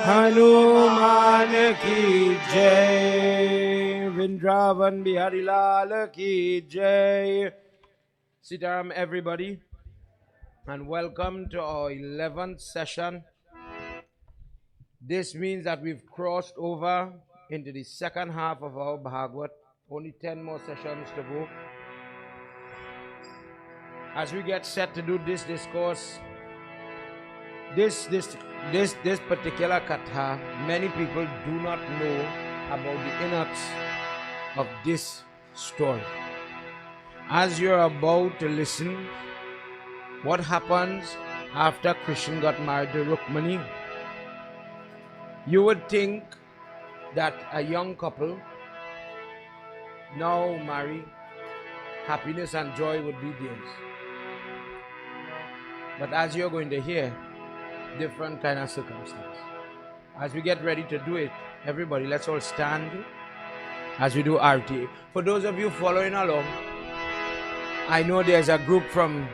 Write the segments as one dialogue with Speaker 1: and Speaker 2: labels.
Speaker 1: हनुमान की जय, Vrindavan Bihari Lal ki jai. Sitaram everybody, and welcome to our 11th session. This means that we've crossed over into the second half of our Bhagavad. Only 10 more sessions to go. As we get set to do this discourse, this particular Katha, many people do not know about the innards of this story. As you're about to listen, what happens after Krishna got married to Rukmani, you would think that a young couple now marry, happiness and joy would be theirs. But as you're going to hear, different kind of circumstance. As we get ready to do it, everybody, let's all stand as we do RT. For those of you following along, I know there's a group from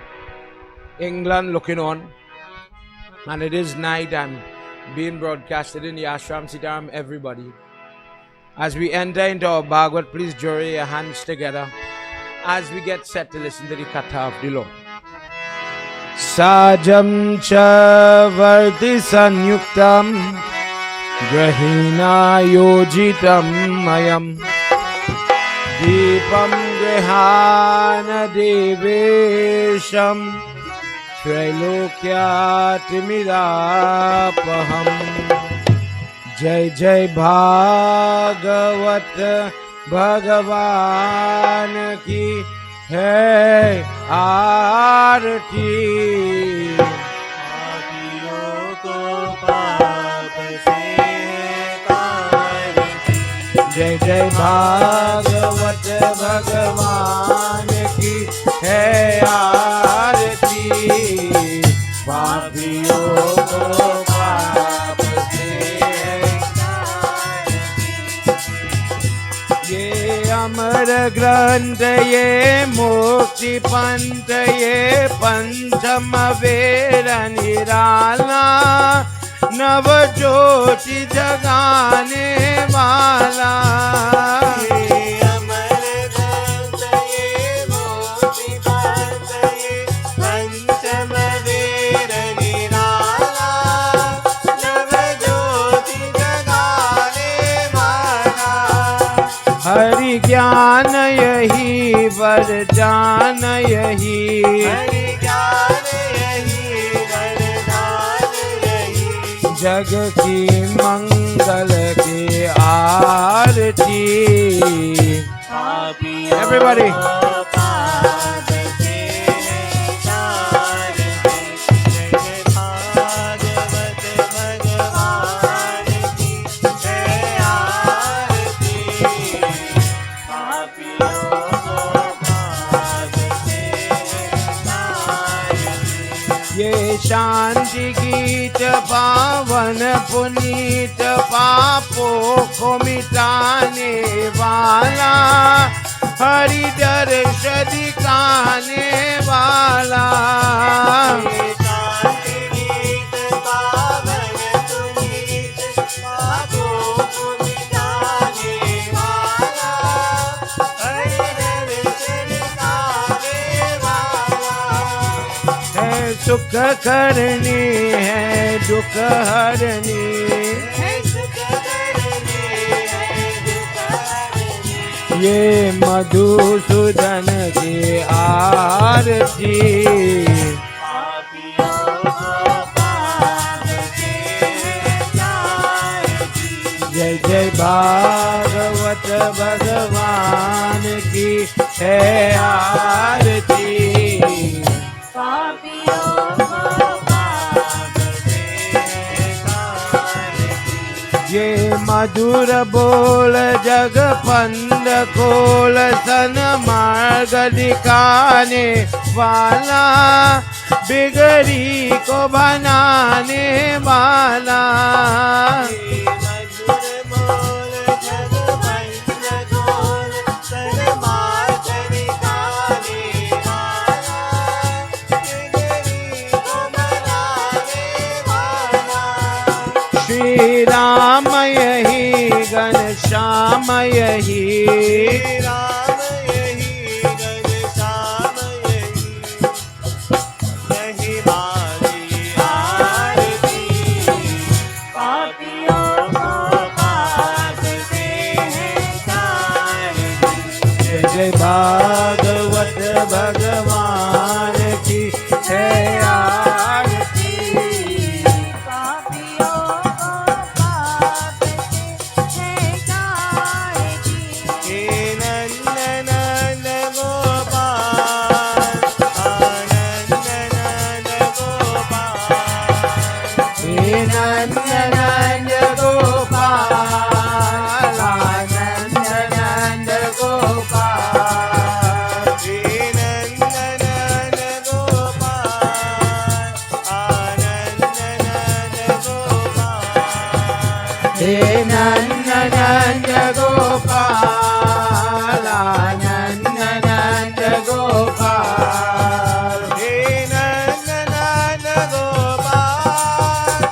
Speaker 1: England looking on, and it is night and being broadcasted in the Ashram. Sitaram everybody. As we enter into our Bhagavad, please join your hands together as we get set to listen to the Katha of the Lord. Sajam cha varti sanyuktam grahina yojitam mayam deepam grihana devesham trailokyat mirapaham. Jai Jai Bhagavat Bhagavan ki है आरती, पापियों को पाप से तारती। जय जय भागवत भगवान की है आरती, पापियों को पाप से तारती। ये अमर ग्रंथ, ये मुक्ति पंथ, ये पंचम वेद निराला, नव ज्योति जगाने वाला। ये अमर ग्रंथ, ये मुक्ति पंथ, ये पंचम वेद निराला, नव ज्योति जगाने वाला। हरि ज्ञान यही वरदान यही, हरि ज्ञान यही वरदान यही, जग की मंगल की आरती। Everybody. शांति गीत पावन पुनीत पापों को मिटाने वाला, हरि दर्श दिखाने वाला। शांति गीत पावन पुनीत पापों को मिटाने वाला, हरि दर्श दिखाने वाला। है सुख करनी है दुख हरनी, है सुख करनी है दुख हरनी, ये मधुसूदन की आरती। पापियों को पाप से तारती। जय जय भागवत भगवान की है आरती, पापियों को पाप से तारती। ये मधुर बोल जग पंद खोल सन मार्ग दिखाने वाला, बिगड़ी को बनाने वाला। श्री रामयहि घनश्यामयहि
Speaker 2: रामयहि घनश्यामयहि यही बारी आरती पापियों को पाप से है तारती।
Speaker 1: जय जय भागवत भगवान की है आरती
Speaker 2: पापियों को पाप से है तारती। हे नंद नंद गोपाल आनंद नंद गोपाल
Speaker 1: हे नंद नंद गोपाल आनंद नंद गोपाल
Speaker 2: हे नंद नंद गोपाल आनंद नंद गोपाल
Speaker 1: हे नंद नंद गोपाल आनंद नंद गोपाल
Speaker 2: हे नंद नंद गोपाल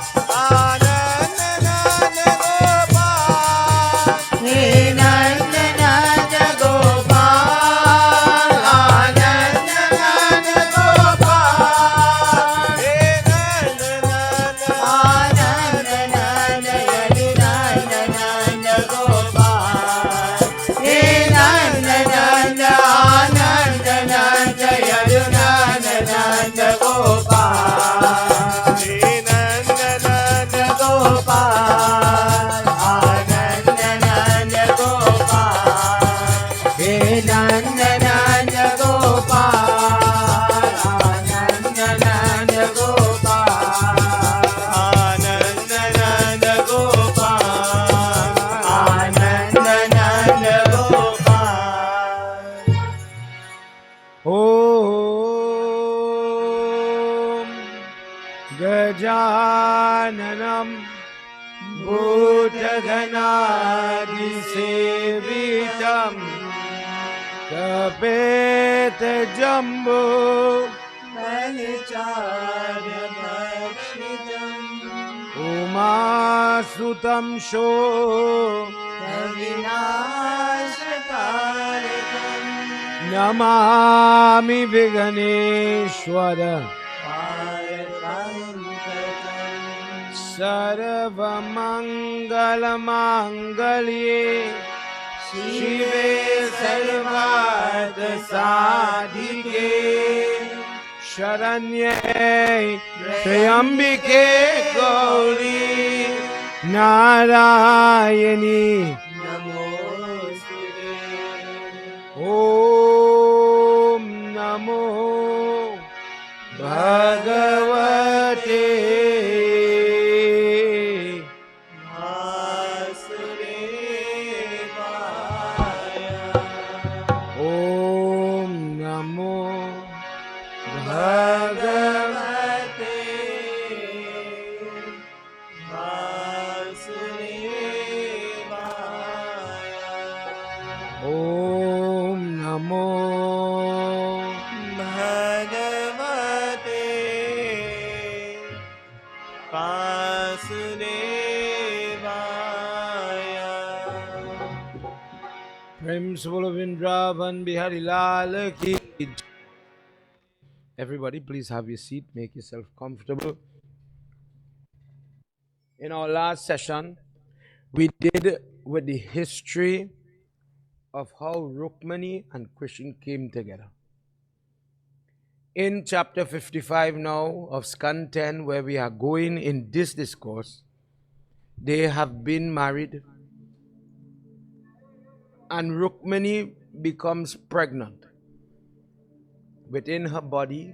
Speaker 2: आनंद नंद गोपाल
Speaker 1: हे नंद नंद गोपाल आनंद नंद गोपाल
Speaker 2: हे नंद नंद
Speaker 1: आनंद नंद यदुनंद नंद गोपाल हे नंद नंद आनंद नंद यदुनंद नंद गोपाल
Speaker 2: हे नंद नंद
Speaker 1: गोपाल आनंद नंद गोपाल हे नंद नंद गोपाल आनंद नंद गोपाल
Speaker 2: आनंद नंद गोपाल
Speaker 1: आनंद नंद गोपाल ओम गजाननं भूतगणादिसेवितं कपेतजम्बो
Speaker 2: फलचारुभक्षितम्
Speaker 1: उमासुतं शो
Speaker 2: विनाशकारकम्
Speaker 1: नमामि विघ्नेश्वर
Speaker 2: पारपङ्कजम्
Speaker 1: सर्वमङ्गलमाङ्गल्ये शिवे सर्वार्थसाधिके शरण्ये त्र्यम्बिके गौरी नारायणी
Speaker 2: नमोस्तुते।
Speaker 1: ॐ नमो भगवते
Speaker 2: वासुदेवाय
Speaker 1: ॐ नमो भगवते
Speaker 2: वासुदेवाय
Speaker 1: ॐ नमो
Speaker 2: भगवते वासुदेवाय।
Speaker 1: प्रेम से बोलो वृंदावन बिहारी लाल की जय। Everybody, please have your seat. Make yourself comfortable. In our last session, we did with the history of how Rukmani and Krishna came together. In chapter 55 now of Skandha 10, where we are going in this discourse, they have been married, and Rukmani becomes pregnant. Within her body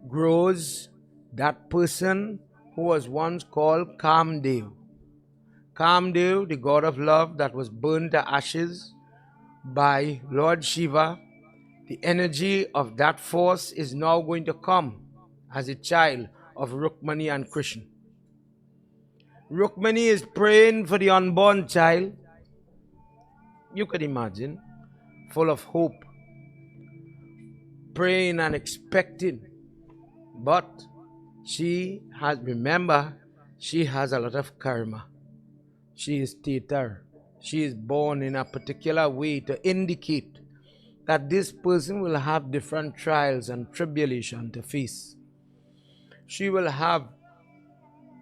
Speaker 1: grows that person who was once called Kamdev. Kamdev, the god of love that was burned to ashes by Lord Shiva. The energy of that force is now going to come as a child of Rukmani and Krishna. Rukmani is praying for the unborn child. You could imagine, full of hope, praying and expecting. But she has, remember, she has a lot of karma. She is theater. She is born in a particular way to indicate that this person will have different trials and tribulation to face. She will have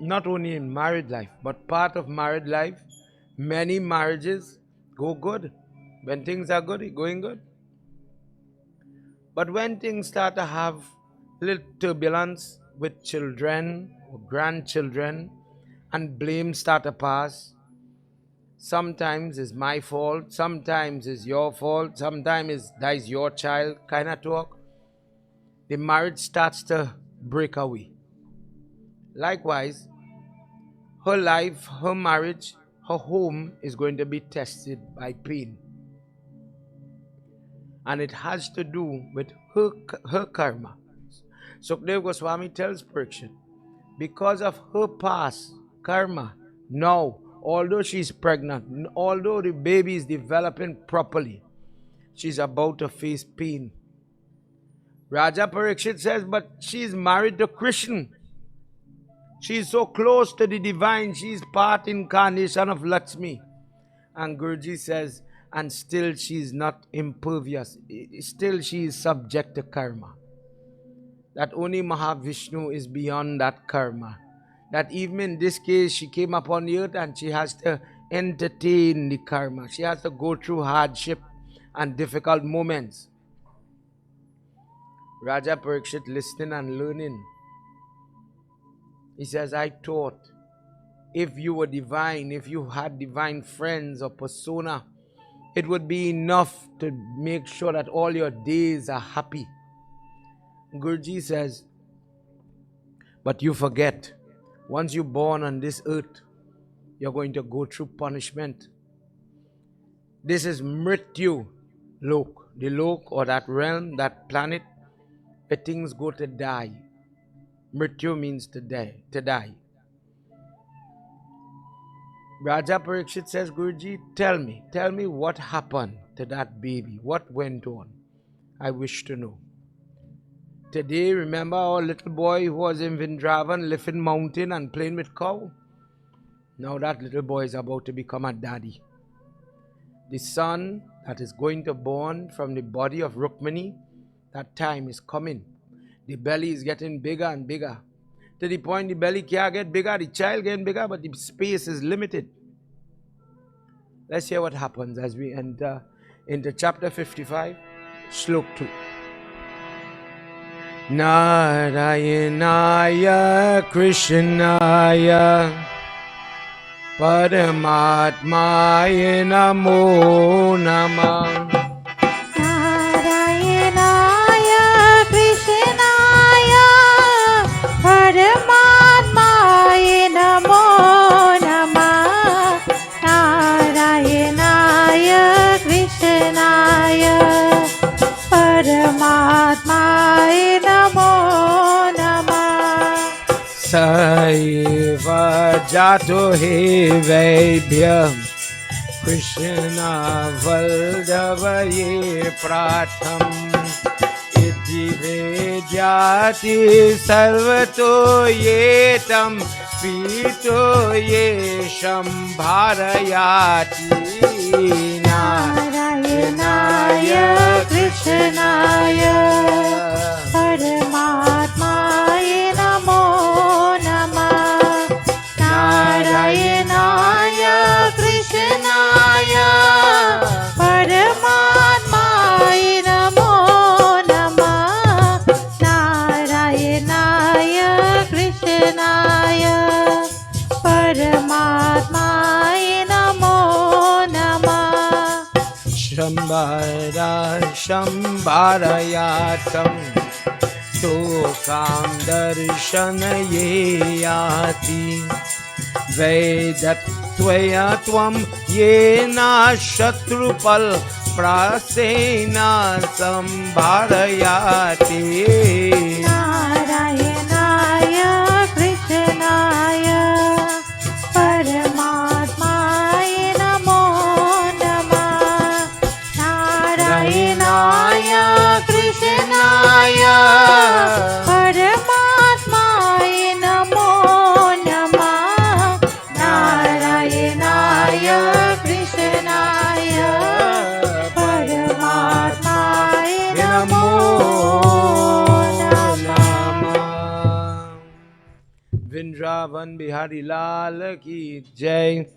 Speaker 1: not only in married life, but part of married life, many marriages go good. When things are good, it's going good. But when things start to have little turbulence with children or grandchildren and blame start to pass, sometimes it's my fault, sometimes it's your fault, sometimes that is your child kind of talk, the marriage starts to break away. Likewise, her life, her marriage, her home is going to be tested by pain. And it has to do with her karma. Sukdev Goswami tells Parikshit, because of her past karma, now, although she's pregnant, although the baby is developing properly, she's about to face pain. Raja Parikshit says, but she's married to Krishna. She's so close to the divine, she's part incarnation of Lakshmi. And Guruji says, and still she's not impervious. Still she is subject to karma. That only Mahavishnu is beyond that karma. That even in this case, she came upon the earth and she has to entertain the karma. She has to go through hardship and difficult moments. Raja Parikshit listening and learning. He says, I thought if you were divine, if you had divine friends or persona, it would be enough to make sure that all your days are happy. Guruji says, but you forget, once you're born on this earth, you're going to go through punishment. This is Mrityu Lok, the Lok or that realm, that planet, where things go to die. Mrityu means to die. Raja Parikshit says, Guruji, tell me what happened to that baby. What went on? I wish to know. Today, remember our little boy who was in Vrindavan, lifting mountain and playing with cow? Now that little boy is about to become a daddy. The son that is going to born from the body of Rukmini, that time is coming. The belly is getting bigger and bigger. To the point the belly can't get bigger, the child getting bigger, but the space is limited. Let's hear what happens as we enter into chapter 55, Slok 2. Narayanaya Krishnaya Paramatmaya Namo Namah.
Speaker 3: Narayanaya Krishnaya Paramatmaya Namo Namah. Narayanaya Krishnaya Paramatmaya Namo Namah.
Speaker 1: Seva jato he vaibhyam Krishna Valdavaye Pratham Iti Vedyati Sarvato Yetam Pito Yesham Bharayati.
Speaker 3: Narayanaya Krishnaya Paramatmaya Namo Namah. Narayanaya Krishnaya Paramatmaya Namo Namah. Narayanaya Krishnaya Paramatmaya Namo Namah.
Speaker 1: Shambharayatam Tokam Darshanayati Vedatvaya Tvam Yena Shatrupal Prasena Sambharayati.
Speaker 3: Narayanaya Krishnaya Paramatmaya Namo Namah. Narayanaya Krishnaya Paramatmaya Namo Namah. Narayanaya
Speaker 1: Vrindavan Bihari Lal ki Jai.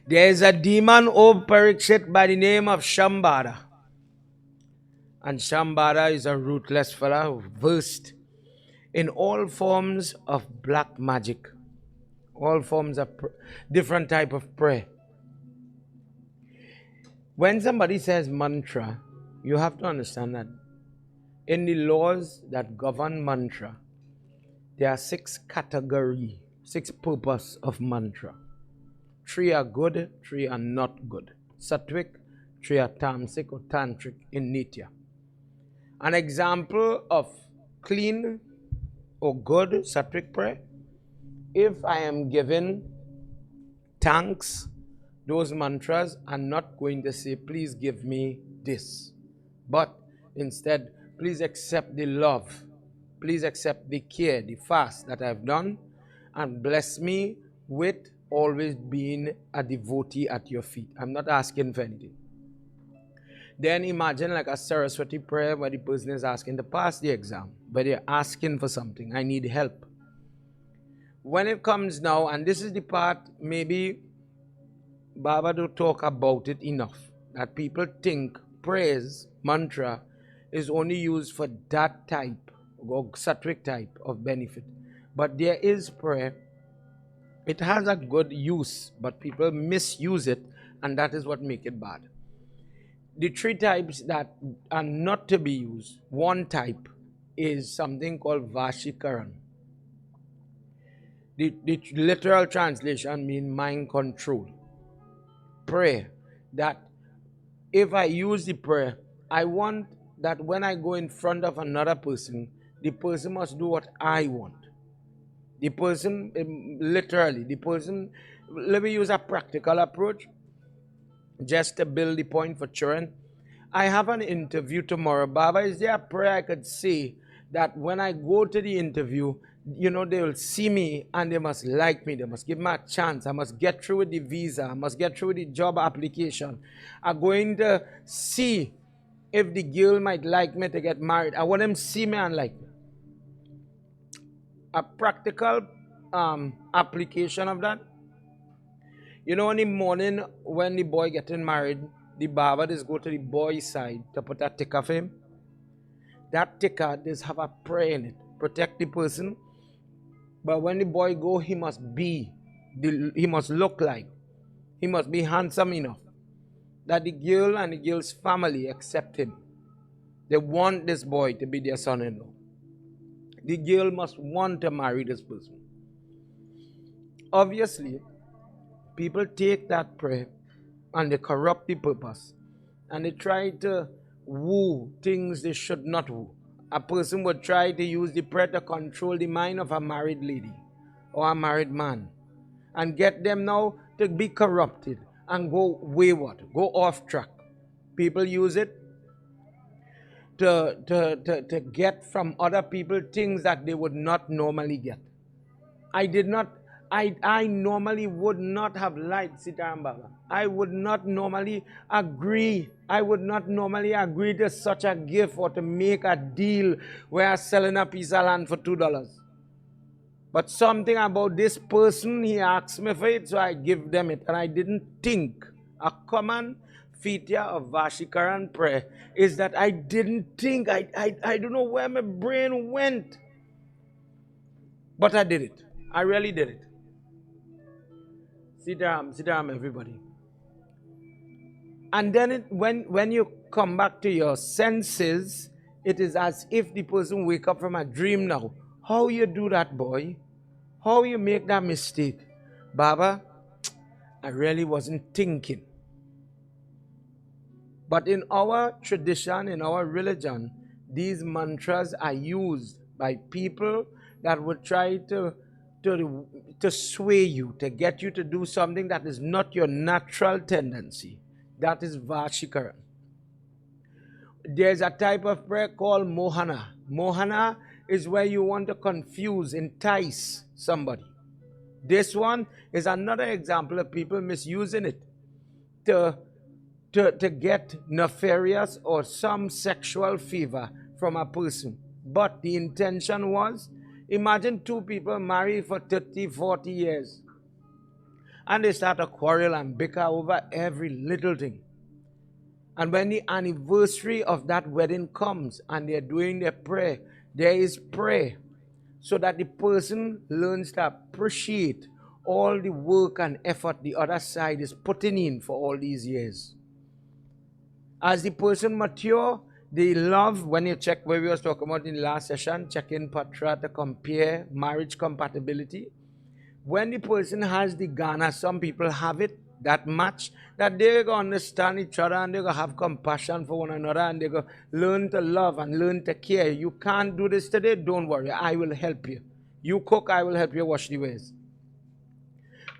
Speaker 1: There is a demon, O Parikshit, by the name of Shambhara. And Shambhara is a ruthless fellow versed in all forms of black magic, all forms of different type of prayer. When somebody says mantra, you have to understand that in the laws that govern mantra, there are 6 categories, 6 purposes of mantra. 3 are good, 3 are not good. Sattvic, 3 are tamasic or tantric in Nitya. An example of clean or good sattvic prayer, if I am given thanks, those mantras are not going to say, please give me this. But instead, please accept the love, please accept the care, the fast that I've done, and bless me with always being a devotee at your feet. I'm not asking for anything. Then imagine like a Saraswati prayer where the person is asking to pass the exam, but they're asking for something. I need help. When it comes now, and this is the part maybe Baba don't talk about it enough, that people think prayers, mantra, is only used for that type, or sattvic type of benefit. But there is prayer. It has a good use, but people misuse it, and that is what makes it bad. The 3 types that are not to be used, one type is something called Vashikaran. The literal translation means mind control. Prayer, that if I use the prayer, I want that when I go in front of another person, the person must do what I want. The person, literally, the person, let me use a practical approach just to build the point for children. I have an interview tomorrow. Baba, is there a prayer I could say that when I go to the interview, you know, they will see me and they must like me. They must give me a chance. I must get through with the visa. I must get through with the job application. I'm going to see if the girl might like me to get married. I want them to see me and like me. A practical application of that. You know, in the morning when the boy getting married, the Baba just go to the boy's side to put a ticker for him. That ticker just have a prayer in it. Protect the person. But when the boy go, he must look like, he must be handsome enough that the girl and the girl's family accept him. They want this boy to be their son-in-law. The girl must want to marry this person. Obviously, people take that prayer and they corrupt the purpose. And they try to woo things they should not woo. A person would try to use the prayer to control the mind of a married lady or a married man and get them now to be corrupted and go wayward, go off track. People use it to get from other people things that they would not normally get. I normally would not have liked Sitaram Baba. I would not normally agree. I would not normally agree to such a gift or to make a deal where I'm selling a piece of land for $2. But something about this person, he asked me for it, so I give them it. And I didn't think. A common feature of Vashikaran prayer is that I didn't think. I don't know where my brain went. But I did it. I really did it. Sit down, everybody. And then when you come back to your senses, it is as if the person wake up from a dream now. How you do that, boy? How you make that mistake? Baba, I really wasn't thinking. But in our tradition, in our religion, these mantras are used by people that would try to sway you, to get you to do something that is not your natural tendency. That is Vashikaran. There's a type of prayer called Mohana. Mohana is where you want to confuse, entice somebody. This one is another example of people misusing it to get nefarious or some sexual fever from a person. But the intention was, Imagine two people married for 30, 40 years. And they start to quarrel and bicker over every little thing. And when the anniversary of that wedding comes and they're doing their prayer, there is prayer so that the person learns to appreciate all the work and effort the other side is putting in for all these years. As the person mature, they love, when you check where we was talking about in the last session, check in Patra to compare marriage compatibility. When the person has the Ghana, some people have it, that much, that they're going to understand each other and they're going to have compassion for one another and they're going to learn to love and learn to care. You can't do this today, don't worry, I will help you. You cook, I will help you wash the ways.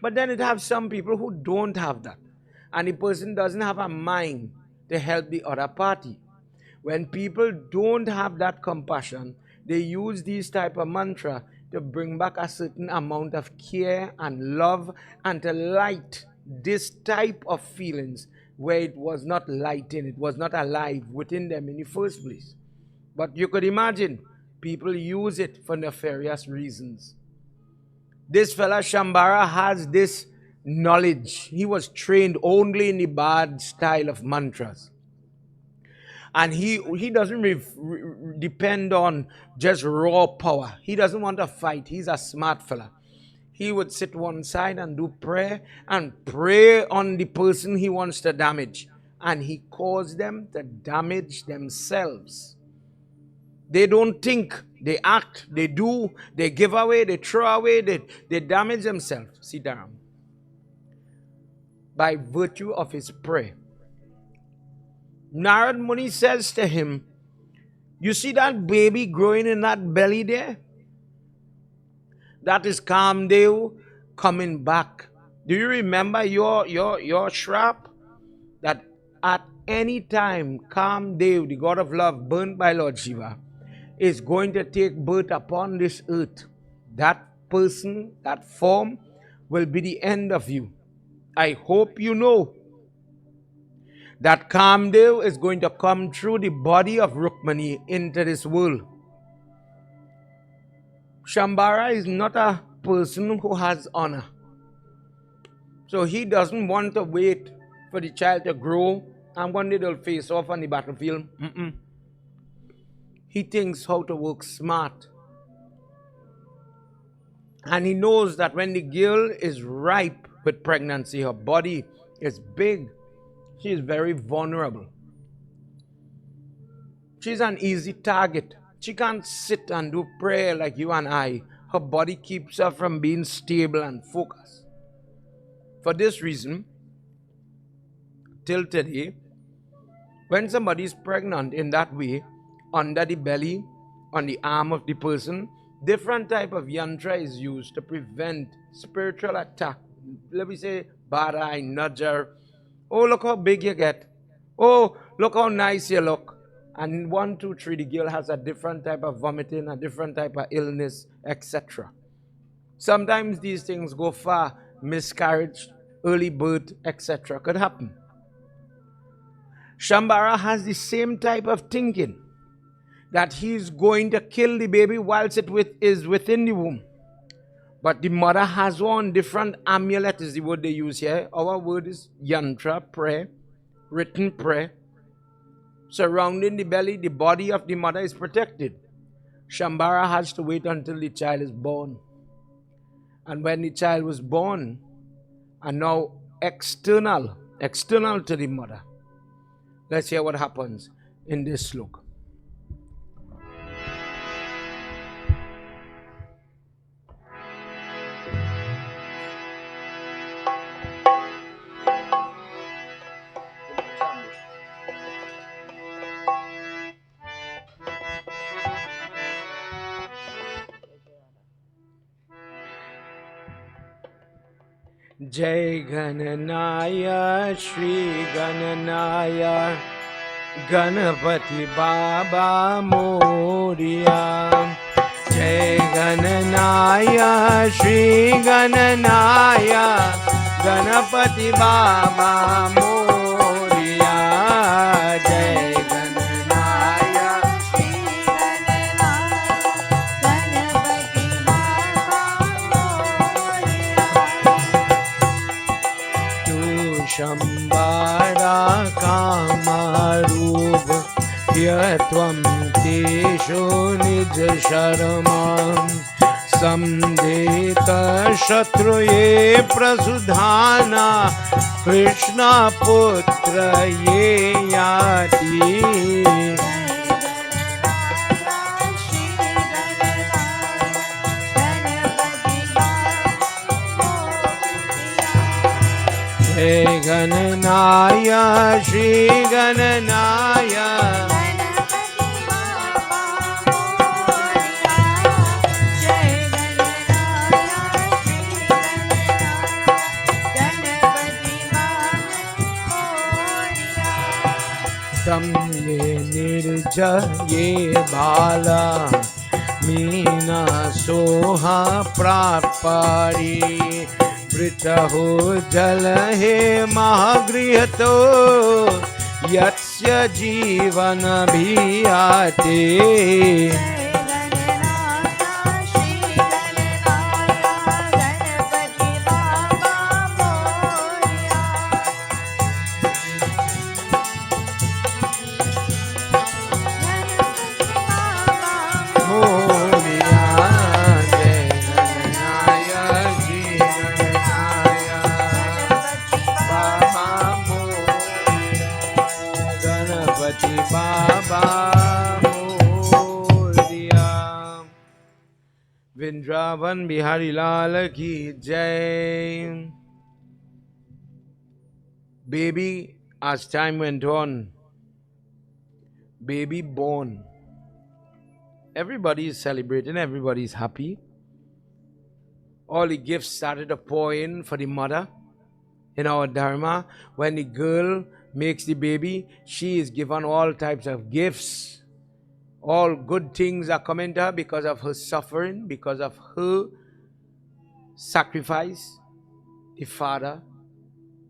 Speaker 1: But then it have some people who don't have that. And the person doesn't have a mind to help the other party. When people don't have that compassion, they use these type of mantra to bring back a certain amount of care and love and to light this type of feelings where it was not lighting, it was not alive within them in the first place. But you could imagine people use it for nefarious reasons. This fella Shambhara has this knowledge. He was trained only in the bad style of mantras. And he doesn't depend on just raw power. He doesn't want to fight. He's a smart fella. He would sit one side and do prayer and pray on the person he wants to damage. And he caused them to damage themselves. They don't think, they act, they do, they give away, they throw away, they damage themselves. Sitaram. By virtue of his prayer. Narad Muni says to him, you see that baby growing in that belly there? That is Kamdev coming back. Do you remember your shrap? That at any time Kamdev, the god of love, burnt by Lord Shiva, is going to take birth upon this earth. That person, that form, will be the end of you. I hope you know that Kamdev is going to come through the body of Rukmani into this world. Shambhara is not a person who has honor. So he doesn't want to wait for the child to grow and one day they'll face off on the battlefield. He thinks how to work smart. And he knows that when the girl is ripe with pregnancy, her body is big, she is very vulnerable. She's an easy target. She can't sit and do prayer like you and I. Her body keeps her from being stable and focused. For this reason, till today, when somebody is pregnant in that way, under the belly, on the arm of the person, different type of yantra is used to prevent spiritual attack. Let me say, bad eye, nudger. Oh, look how big you get. Oh, look how nice you look. And 1, 2, 3, the girl has a different type of vomiting, a different type of illness, etc. Sometimes these things go far. Miscarriage, early birth, etc. could happen. Shambhara has the same type of thinking, that he's going to kill the baby whilst it is within the womb. But the mother has one different amulet, is the word they use here. Our word is yantra, prayer, written prayer. Surrounding the belly, the body of the mother is protected. Shambhara has to wait until the child is born. And when the child was born, and now external to the mother. Let's hear what happens in this sloka. Jai Gananaya Shri Gananaya Ganapati Baba Moria. Jai Gananaya Shri Gananaya Ganapati Baba Moria. Jai Gananaya
Speaker 3: Ganapati
Speaker 1: Shambhara Kamarub Yatvam Tesho Nij Sharamam Samdeta Shatruye Prasudhana Krishna Putra Ye Yati Jai Gananaya Shri Gananaya Tam ye nirja ye bala Meena soha prapari Pritaho jalahe mahagrihato Yatsya jivana bhiyate Vrindavan Bihari Lal ki Jai. Baby, as time went on, baby born. Everybody is celebrating, everybody is happy. All the gifts started to pour in for the mother. In our Dharma, when the girl makes the baby, she is given all types of gifts. All good things are coming to her because of her suffering, because of her sacrifice. The father,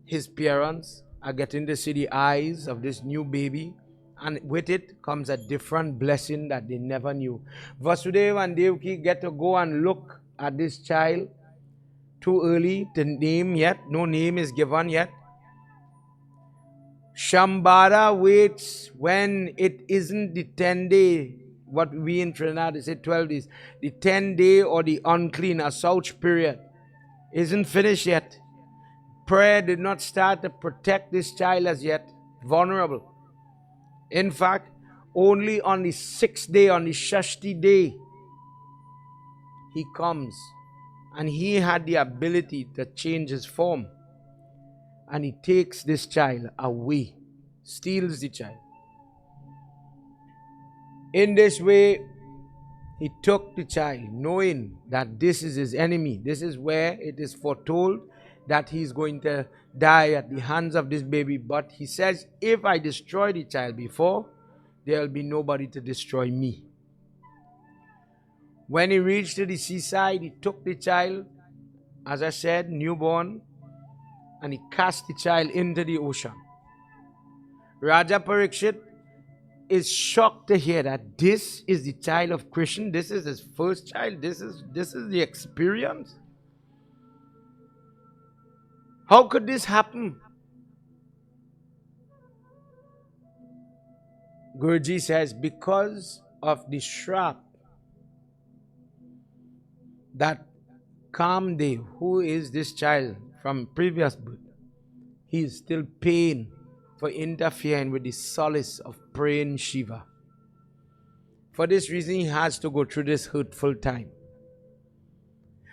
Speaker 1: his parents are getting to see the eyes of this new baby, and with it comes a different blessing that they never knew. Vasudeva and Devaki get to go and look at this child. Too early to name yet, no name is given yet. Shambhara waits when it isn't the 10-day, what we in Trinidad say 12 days, the 10-day or the unclean, a Souch period, isn't finished yet. Prayer did not start to protect this child as yet, vulnerable. In fact, only on the 6th day, on the Shashti day, he comes. And he had the ability to change his form. And he takes this child away, steals the child. In this way, he took the child, knowing that this is his enemy. This is where it is foretold that he is going to die at the hands of this baby. But he says, if I destroy the child before, there will be nobody to destroy me. When he reached the seaside, he took the child, as I said, newborn, and he cast the child into the ocean. Raja Parikshit is shocked to hear that this is the child of Krishna. This is his first child. This is the experience. How could this happen? Guruji says, because of the shrap that Kamdev, who is this child from previous birth, he is still paying for interfering with the solace of praying Shiva. For this reason, he has to go through this hurtful time.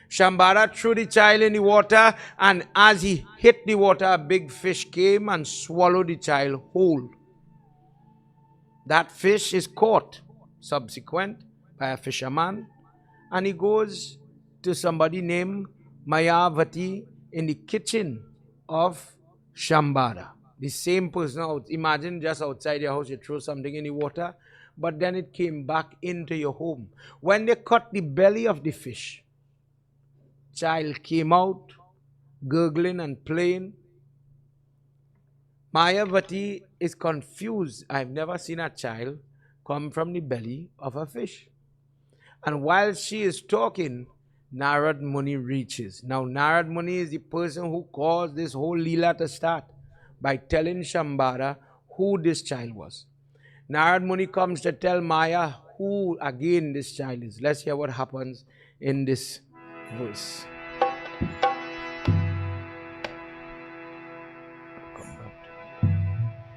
Speaker 1: Shambhara threw the child in the water, and as he hit the water, a big fish came and swallowed the child whole. That fish is caught subsequent by a fisherman, and he goes to somebody named Mayavati in the kitchen of Shambhara. The same person, imagine just outside your house, you throw something in the water, but then it came back into your home. When they cut the belly of the fish, child came out, gurgling and playing. Mayavati is confused. I've never seen a child come from the belly of a fish. And while she is talking, Narad Muni reaches. Now, Narad Muni is the person who caused this whole Leela to start. by telling Shambhara who this child was. Narad Muni comes to tell Maya who again this child is. Let's hear what happens in this verse.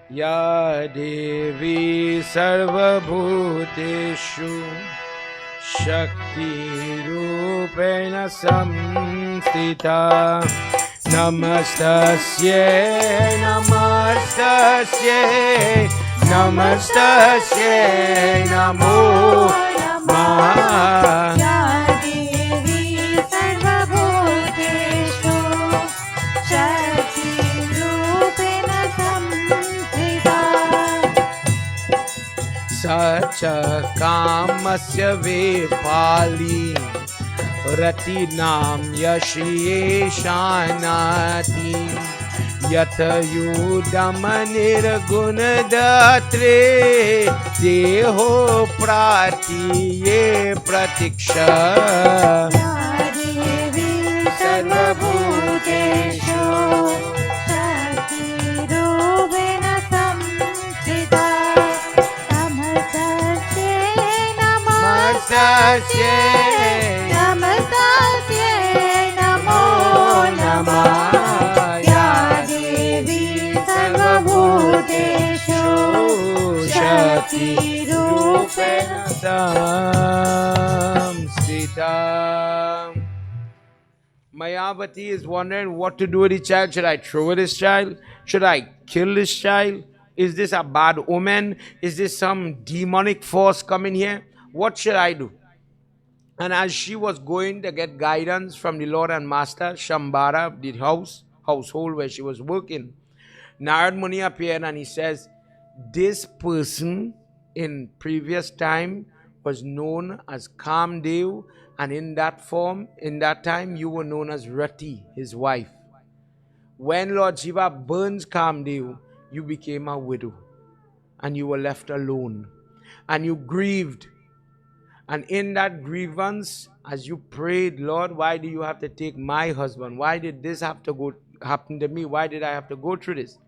Speaker 1: Ya Devi Sarvabhuteshu Shakti Rupena Samstita Namastasye Namastasye Namastasye Namo Namah.
Speaker 3: Ya Devi Sarvabhuteshu Shakti Rupena Samshrita
Speaker 1: Sacha Kamasya Vepali Rati Nam Yashiye Shanati Yatha Yudamanir Gunadatre Deho Pratiye Pratiksha
Speaker 3: Ya Devi Sarvabhuteshu Shakti Rupena Samshrita Namastasye Namastasye Namastasye Namo Namah Ya Devi Sarvabhuteshu Shakti Rupena
Speaker 1: Samsita. Mayavati is wondering what to do with the child. Should I throw this child? Should I kill this child? Is this a bad omen? Is this some demonic force coming here? What should I do? And as she was going to get guidance from the Lord and Master, Shambhara, the household where she was working, Narad Muni appeared and he says, this person in previous time was known as Kamdev, and in that form, in that time, you were known as Rati, his wife. When Lord Shiva burns Kamdev, you became a widow and you were left alone and you grieved. And in that grievance, as you prayed, Lord, why do you have to take my husband? Why did this have to happen to me? Why did I have to go through this?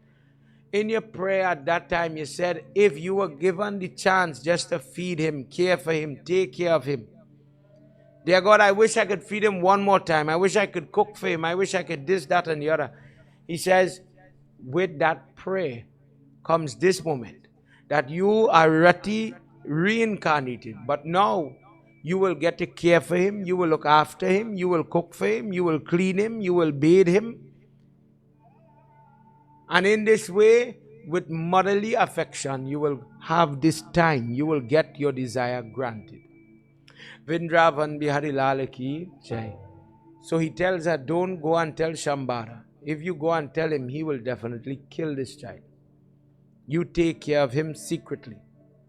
Speaker 1: In your prayer at that time, you said, if you were given the chance just to feed him, care for him, take care of him. Dear God, I wish I could feed him one more time. I wish I could cook for him. I wish I could this, that, and the other. He says, with that prayer comes this moment, that you are Rati reincarnated. But now, you will get to care for him. You will look after him. You will cook for him. You will clean him. You will bathe him. And in this way, with motherly affection, you will have this time. You will get your desire granted. Vrindavan Bihari Lal ki jai. So he tells her, don't go and tell Shambhara. If you go and tell him, he will definitely kill this child. You take care of him secretly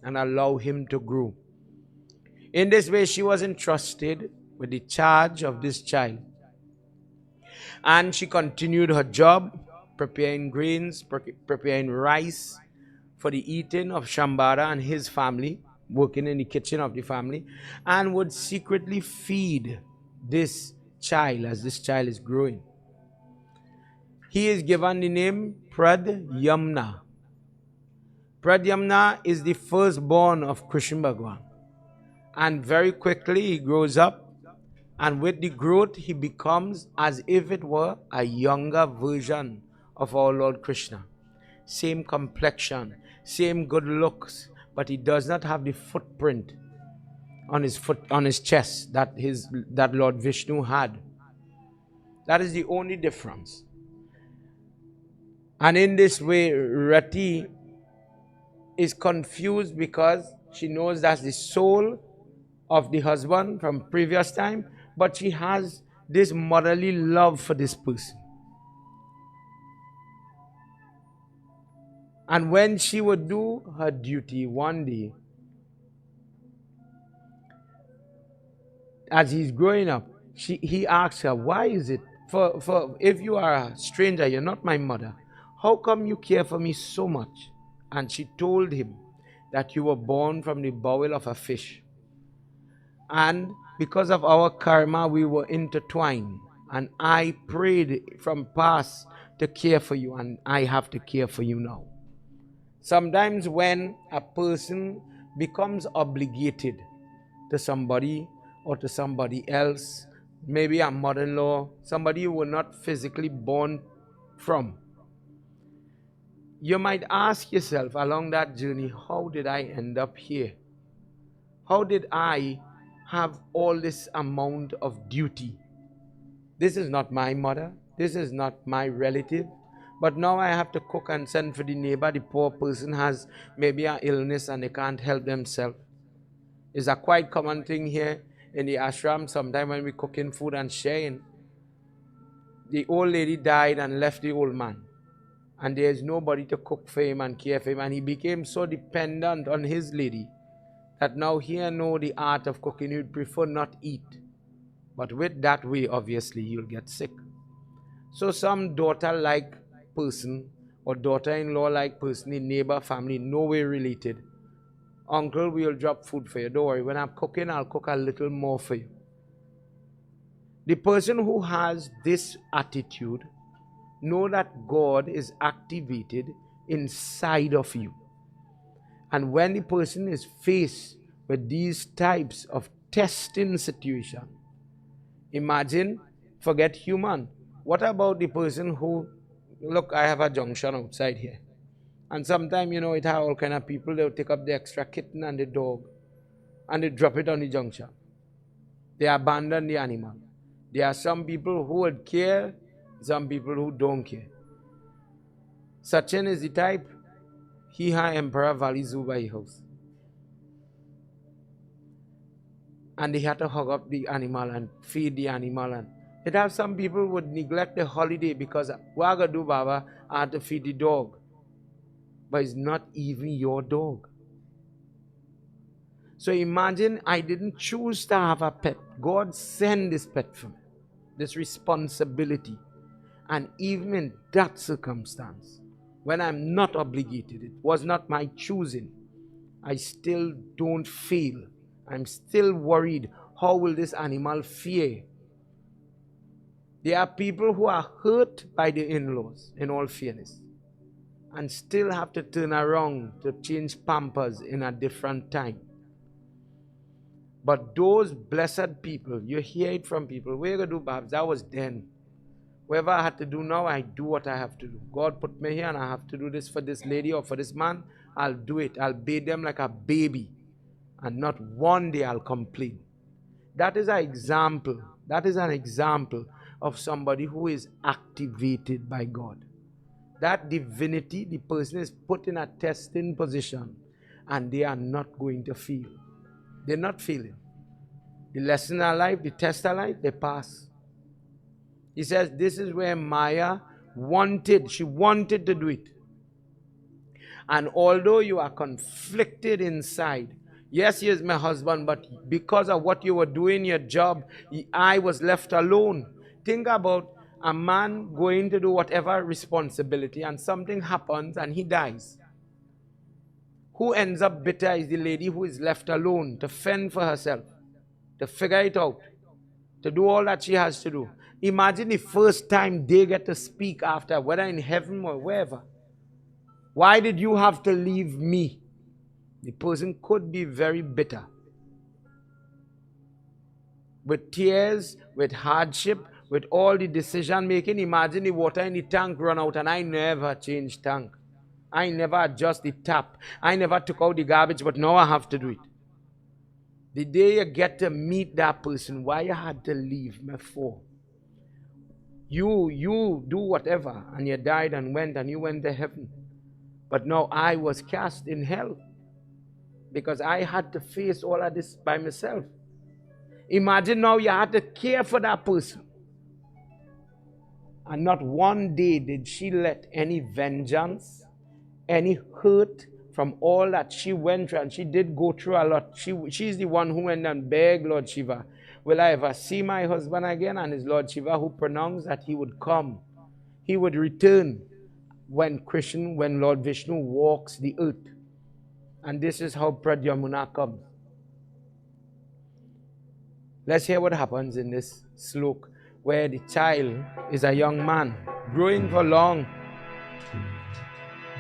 Speaker 1: and allow him to grow. In this way, she was entrusted with the charge of this child. And she continued her job, preparing grains, preparing rice for the eating of Shambhara and his family, working in the kitchen of the family, and would secretly feed this child as this child is growing. He is given the name Pradyumna. Pradyumna is the firstborn of Krishna Bhagwan. And very quickly he grows up, and with the growth he becomes as if it were a younger version of our Lord Krishna. Same complexion, same good looks, but he does not have the footprint on his chest that Lord Vishnu had. That is the only difference. And in this way, Rati is confused because she knows that's the soul of the husband from previous time, but she has this motherly love for this person. And when she would do her duty one day, as he's growing up, he asks her, why is it, for if you are a stranger, you're not my mother, how come you care for me so much? And she told him that you were born from the bowel of a fish. And because of our karma, we were intertwined. And I prayed from past to care for you, and I have to care for you now. Sometimes when a person becomes obligated to somebody or to somebody else, maybe a mother-in-law, somebody you were not physically born from, you might ask yourself along that journey, how did I end up here? How did I have all this amount of duty? This is not my mother. This is not my relative. But now I have to cook and send for the neighbor. The poor person has maybe an illness and they can't help themselves. It's a quite common thing here in the ashram. Sometimes when we're cooking food and sharing, the old lady died and left the old man. And there's nobody to cook for him and care for him. And he became so dependent on his lady that now he know the art of cooking. He would prefer not eat. But with that way, obviously, you'll get sick. So some daughter-like person or daughter-in-law-like person in neighbor family, no way related. Uncle, we'll drop food for you. Don't worry, when I'm cooking, I'll cook a little more for you. The person who has this attitude know that God is activated inside of you. And when the person is faced with these types of testing situation, imagine, forget human. What about the person who, look, I have a junction outside here. And sometimes, you know, it has all kind of people, they'll take up the extra kitten and the dog and they drop it on the junction. They abandon the animal. There are some people who would care, some people who don't care. Sachin is the type, he had Emperor Valley Zoo by his house. And they had to hug up the animal and feed the animal. And it have some people would neglect the holiday because what I gotta do, Baba, I had to feed the dog. But it's not even your dog. So imagine I didn't choose to have a pet. God sent this pet for me, this responsibility. And even in that circumstance, when I'm not obligated, it was not my choosing, I still don't feel. I'm still worried, how will this animal fare? There are people who are hurt by the in-laws, in all fairness, and still have to turn around to change pampers in a different time. But those blessed people, you hear it from people, what are you going to do, Babs? That was then. Whatever I had to do now, I do what I have to do. God put me here and I have to do this for this lady or for this man. I'll do it. I'll bathe them like a baby. And not one day I'll complain. That is an example. That is an example of somebody who is activated by God. That divinity, the person is put in a testing position and they are not going to feel. They're not feeling. The lesson are life, the test are life, they pass. He says this is where Maya wanted, she wanted to do it. And although you are conflicted inside, yes, he is my husband, but because of what you were doing, your job, I was left alone. Think about a man going to do whatever responsibility and something happens and he dies. Who ends up bitter is the lady who is left alone to fend for herself, to figure it out, to do all that she has to do. Imagine the first time they get to speak after, whether in heaven or wherever. Why did you have to leave me? The person could be very bitter. With tears, with hardship, with all the decision making. Imagine the water in the tank run out and I never changed tank. I never adjust the tap. I never took out the garbage, but now I have to do it. The day you get to meet that person, why you had to leave me for? You do whatever and you died and you went to heaven. But now I was cast in hell because I had to face all of this by myself. Imagine now you had to care for that person. And not one day did she let any vengeance, any hurt from all that she went through. And she did go through a lot. She's the one who went and begged Lord Shiva, will I ever see my husband again? And it's Lord Shiva who pronounced that he would come. He would return when Lord Vishnu walks the earth. And this is how Pradyumna comes. Let's hear what happens in this slok, where the child is a young man, growing for long.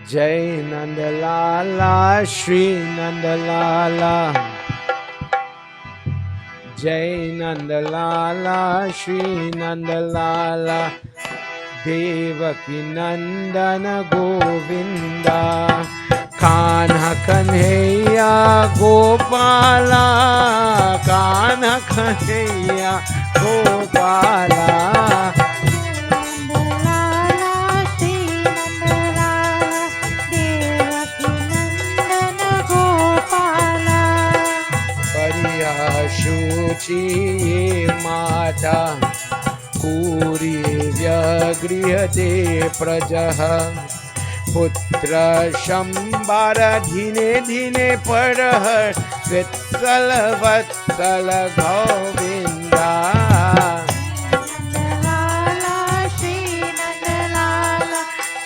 Speaker 1: Jai Nandalala, Shri Nandalala. Jai Nandalala, Shri Nandalala. Devaki Nandana Govinda. Kanha Kanhaiya Gopala. Kanha Kanhaiya Gopala. Shuchi Mata Kuri Vyagrihate Prajaha Putra Shambara Dhine Dhine Parah Vitsala Vatsala Govinda.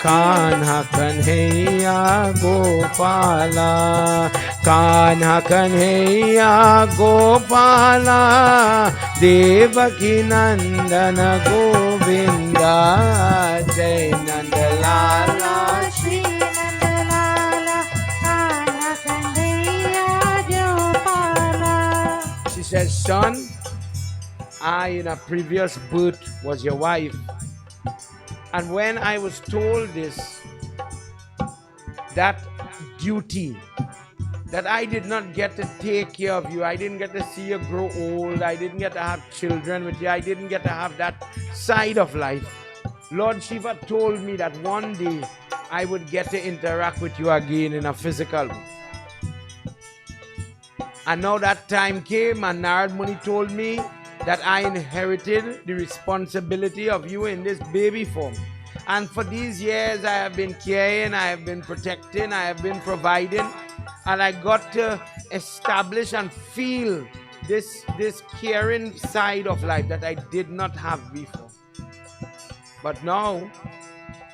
Speaker 1: Kanha Kanhaiya Gopala. Kanha Kanhaiya Gopala. Devaki Nandana Govinda. Jai Nandalala.
Speaker 3: Shri Nandalala, Kanha Kanhaiya Gopala.
Speaker 1: She says, son, I in a previous birth was your wife. And when I was told this, that duty, that I did not get to take care of you, I didn't get to see you grow old, I didn't get to have children with you, I didn't get to have that side of life. Lord Shiva told me that one day I would get to interact with you again in a physical way. And now that time came, and Narad Muni told me that I inherited the responsibility of you in this baby form. And for these years I have been caring, I have been protecting, I have been providing, and I got to establish and feel this caring side of life that I did not have before. But now,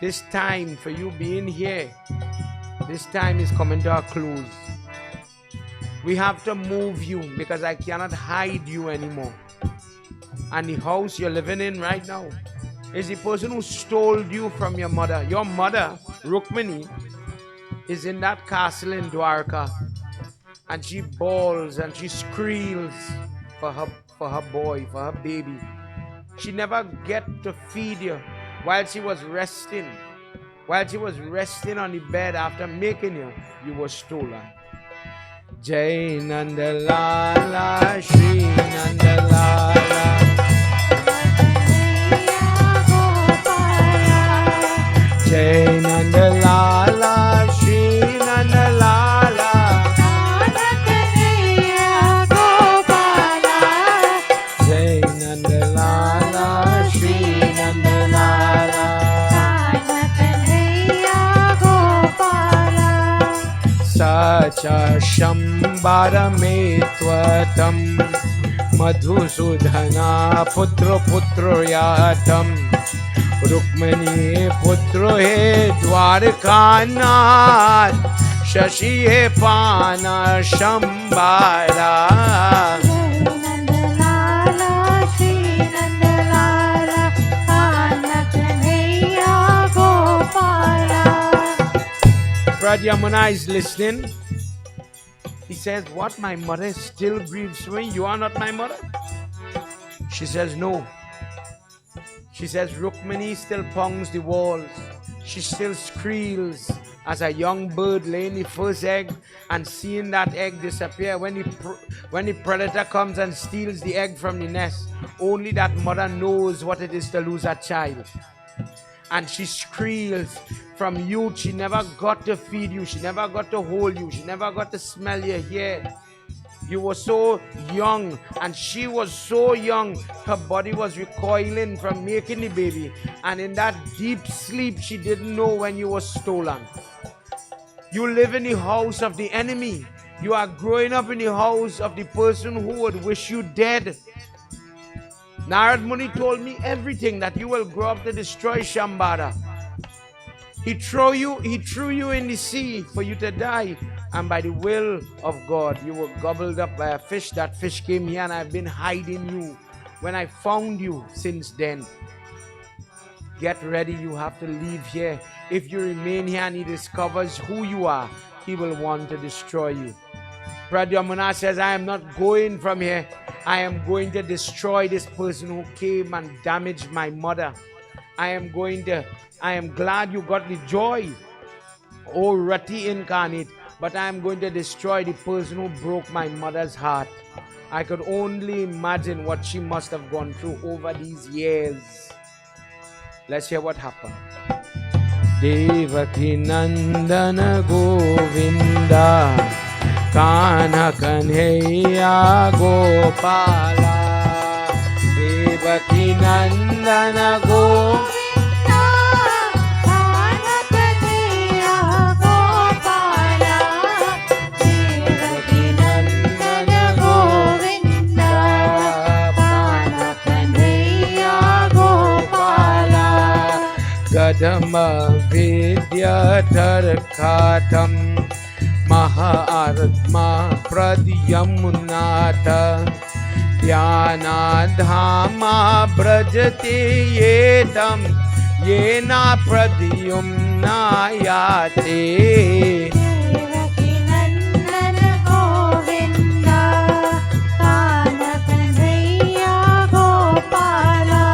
Speaker 1: this time for you being here, this time is coming to a close. We have to move you because I cannot hide you anymore. And the house you're living in right now is the person who stole you from your mother. Your mother, Rukmini, is in that castle in Dwarka, and she bawls and she squeals for her boy, for her baby. She never get to feed you while she was resting. While she was resting on the bed after making you, you were stolen. Jai Nandalala, Shri Nandalala. Jai Nandalala, Shri Nandalala. Jai Nandalala, Shri Nandalala. Sacha Shambara Metvatam Madhusudhana Putro Putro Yatam Rukmani Putro He Dwarkanath Shashi He Pana Shambara. Pradyumna is listening. He says, what, my mother still grieves for me? You are not my mother? She says, no. She says, Rukmini still pongs the walls. She still squeals as a young bird laying the first egg and seeing that egg disappear. When the predator comes and steals the egg from the nest, only that mother knows what it is to lose a child. And she squeals. From youth, she never got to feed you. She never got to hold you. She never got to smell your hair. You were so young, and she was so young. Her body was recoiling from making the baby. And in that deep sleep, she didn't know when you were stolen. You live in the house of the enemy. You are growing up in the house of the person who would wish you dead. Narad Muni told me everything, that you will grow up to destroy Shambara. He threw you in the sea for you to die, and by the will of God, you were gobbled up by a fish. That fish came here, and I've been hiding you. When I found you since then, get ready. You have to leave here. If you remain here and he discovers who you are, he will want to destroy you. Pradyumna says, I am not going from here. I am going to destroy this person who came and damaged my mother. I am glad you got the joy, O Rati incarnate, but I am going to destroy the person who broke my mother's heart. I could only imagine what she must have gone through over these years. Let's hear what happened. Devaki Nandana Govinda Kana Kanhaiya Gopala Devaki Nandana Govinda Gadama Vidya Tarkatam Maharatma Pradyumnata Dhyana Dhama Brajati Yetam Yena Pradyumna Yate Nandana Govinda Kana Kanhaiya Gopala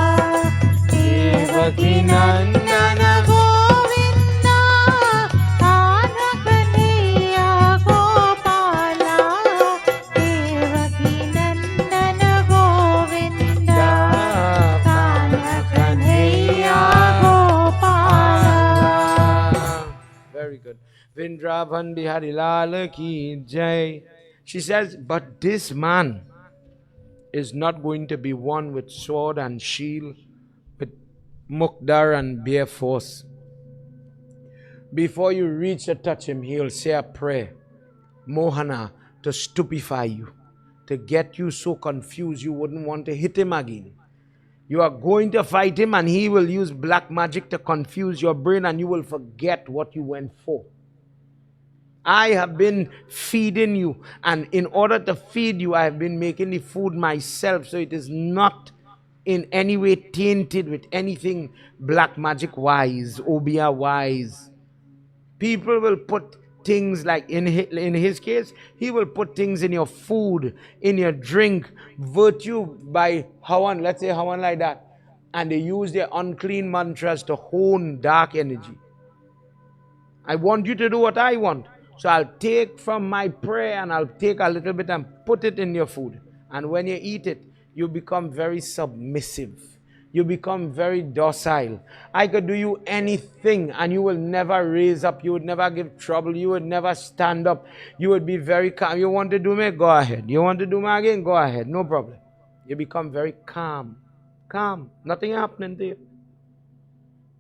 Speaker 1: Devaki Nandana Govinda Kana Kanhaiya Gopala. Very good. Vrindavan Bihari Lal Ki Jai. She says, but this man is not going to be won with sword and shield, with mukdar and bare force. Before you reach to touch him, he'll say a prayer, Mohana, to stupefy you, to get you so confused you wouldn't want to hit him again. You are going to fight him and he will use black magic to confuse your brain and you will forget what you went for. I have been feeding you, and in order to feed you, I have been making the food myself, so it is not in any way tainted with anything black magic wise, Obia wise. People will put things like, in his case, he will put things in your food, in your drink, virtue by Hawan, let's say Hawan like that, and they use their unclean mantras to hone dark energy. I want you to do what I want. So I'll take from my prayer and I'll take a little bit and put it in your food. And when you eat it, you become very submissive. You become very docile. I could do you anything and you will never raise up. You would never give trouble. You would never stand up. You would be very calm. You want to do me? Go ahead. You want to do me again? Go ahead. No problem. You become very calm. Calm. Nothing happening to you.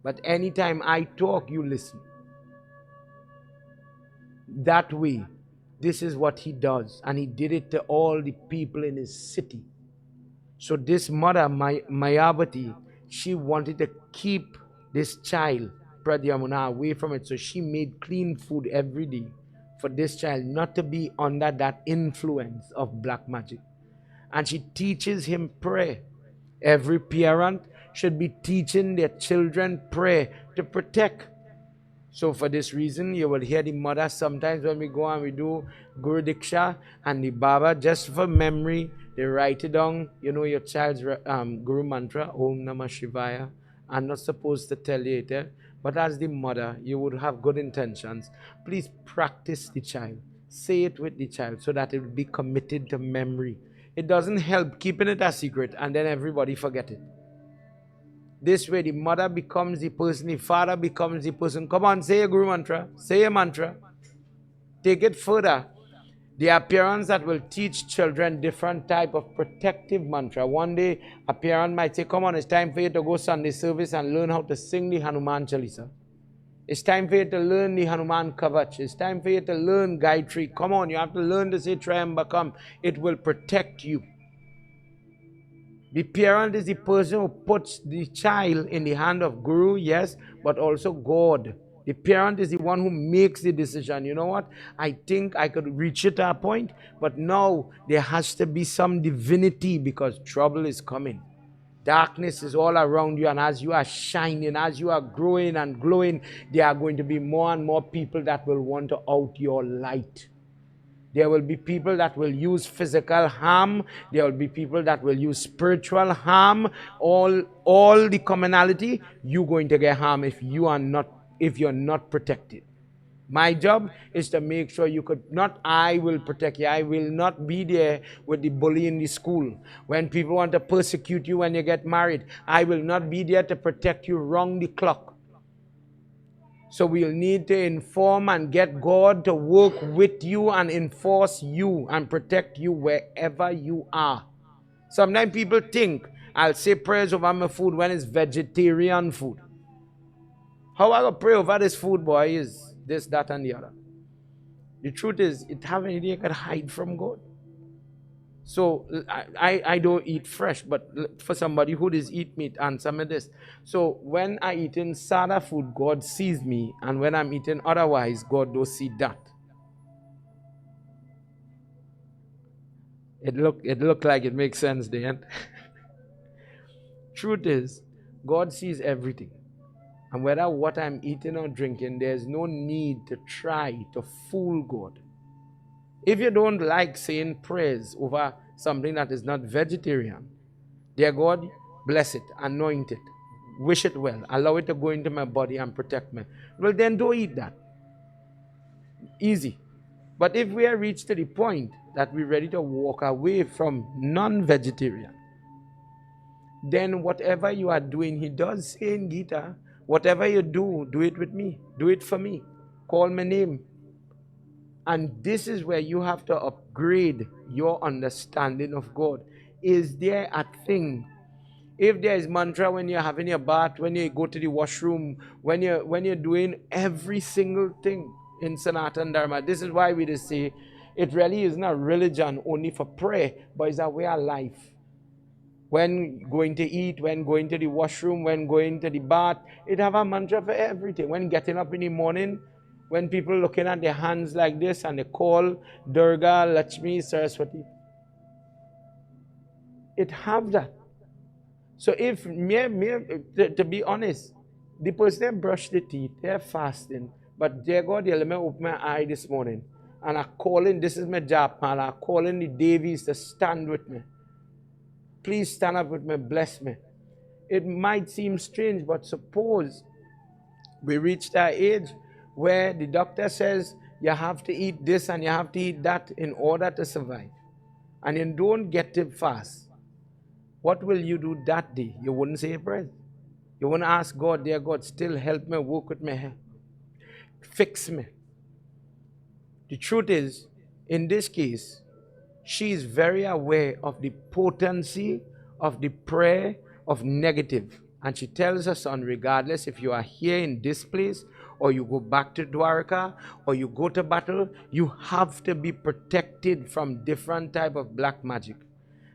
Speaker 1: But anytime I talk, you listen. That way, this is what he does. And he did it to all the people in his city. So this mother, Mayavati, she wanted to keep this child, Pradyumna, away from it. So she made clean food every day for this child not to be under that influence of black magic. And she teaches him prayer. Every parent should be teaching their children prayer to protect. So for this reason, you will hear the mother sometimes when we go and we do Guru Diksha and the Baba, just for memory, they write it down, you know, your child's Guru Mantra, Om Namah Shivaya. I'm not supposed to tell you it, but as the mother, you would have good intentions. Please practice the child. Say it with the child so that it will be committed to memory. It doesn't help keeping it a secret and then everybody forget it. This way, the mother becomes the person, the father becomes the person. Come on, say a Guru Mantra. Say a mantra. Take it further. There are parents that will teach children different type of protective mantra. One day, a parent might say, come on, it's time for you to go Sunday service and learn how to sing the Hanuman Chalisa. It's time for you to learn the Hanuman Kavach. It's time for you to learn Gayatri. Come on, you have to learn to say Trayambakam. It will protect you. The parent is the person who puts the child in the hand of Guru, yes, but also God. The parent is the one who makes the decision. You know what? I think I could reach it to a point, but now there has to be some divinity because trouble is coming. darkness is all around you, and as you are shining, as you are growing and glowing, there are going to be more and more people that will want to out your light. There will be people that will use physical harm. There will be people that will use spiritual harm. All the commonality, you're going to get harm if you're not protected. My job is to make sure you could not, I will protect you. I will not be there with the bully in the school. When people want to persecute you when you get married, I will not be there to protect you round the clock. So we'll need to inform and get God to work with you and enforce you and protect you wherever you are. Sometimes people think I'll say prayers over my food when it's vegetarian food. How I gonna pray over this food, boy, is this, that, and the other. The truth is, it have anything you can hide from God. So I don't eat fresh, but for somebody who does eat meat, answer me this. So when I eating sada food, God sees me, and when I'm eating otherwise, God don't see that. It look like it makes sense, Dan. Truth is, God sees everything. And whether what I'm eating or drinking, there's no need to try to fool God. If you don't like saying prayers over something that is not vegetarian, dear God, bless it, anoint it, wish it well, allow it to go into my body and protect me. Well, then don't eat that. Easy. But if we are reached to the point that we're ready to walk away from non-vegetarian, then whatever you are doing, he does say in Gita, whatever you do, do it with me. Do it for me. Call my name. And this is where you have to upgrade your understanding of God. Is there a thing? If there is mantra when you're having your bath, when you go to the washroom, when you're doing every single thing in Sanatana Dharma, this is why we just say it really isn't a religion only for prayer, but it's a way of life. When going to eat, when going to the washroom, when going to the bath, it have a mantra for everything. When getting up in the morning, when people looking at their hands like this and they call Durga, Lakshmi, Saraswati, it have that. So if, to be honest, the person that brushed the teeth, they're fasting, but dear God, let me open my eye this morning, and I'm calling, this is my job, man, I'm calling the Devis to stand with me. Please stand up with me, bless me. It might seem strange, but suppose we reach that age where the doctor says you have to eat this and you have to eat that in order to survive, and you don't get to fast. What will you do that day? You wouldn't say a prayer. You wouldn't ask God, dear God, still help me, work with my hair, fix me. The truth is, in this case, she is very aware of the potency of the prayer of negative. And she tells her son, regardless if you are here in this place, or you go back to Dwarka, or you go to battle, you have to be protected from different type of black magic.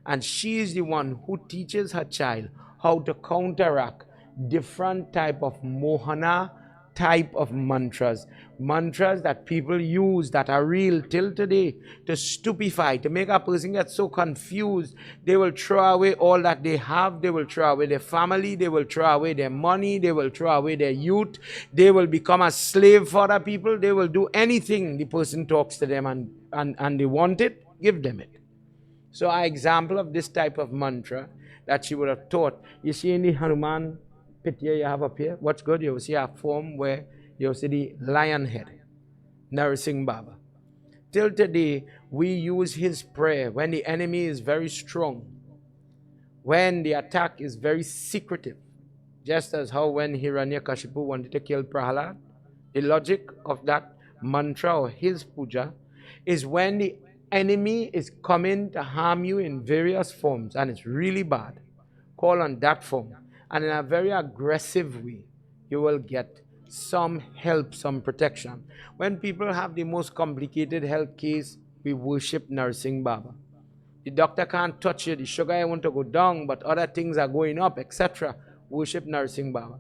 Speaker 1: And she is the one who teaches her child how to counteract different type of mohana type of mantras. Mantras that people use that are real till today to stupefy, to make a person get so confused. They will throw away all that they have. They will throw away their family. They will throw away their money. They will throw away their youth. They will become a slave for other people. They will do anything the person talks to them and they want it, give them it. So an example of this type of mantra that she would have taught, you see in the Hanuman picture you have up here, what's good, you will see a form where you will see the lion head, Narsingh Baba. Till today, we use his prayer when the enemy is very strong, when the attack is very secretive, just as how when Hiranyakashipu wanted to kill Prahalad, the logic of that mantra or his puja is when the enemy is coming to harm you in various forms and it's really bad, call on that form. And in a very aggressive way, you will get some help, some protection. When people have the most complicated health case, we worship Narsingh Baba. The doctor can't touch you, the sugar I want to go down, but other things are going up, etc. Worship Narsingh Baba.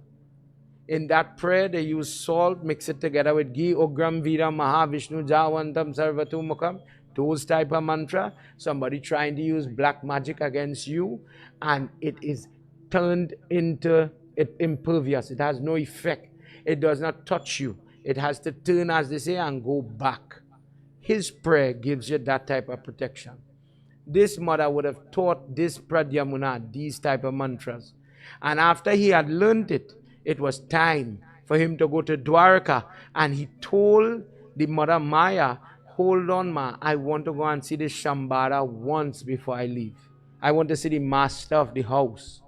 Speaker 1: In that prayer, they use salt, mix it together with ghee, Ogram Veeram Mahavishnu Javantam Sarvatu Mukham. Those type of mantra, somebody trying to use black magic against you, and it is turned into it impervious. It has no effect. It does not touch you. It has to turn, as they say, and go back. His prayer gives you that type of protection. This mother would have taught this Pradyumna these type of mantras. And after he had learned it, it was time for him to go to Dwarka. And he told the mother Maya, hold on, ma, I want to go and see the Shambhala once before I leave. I want to see the master of the house.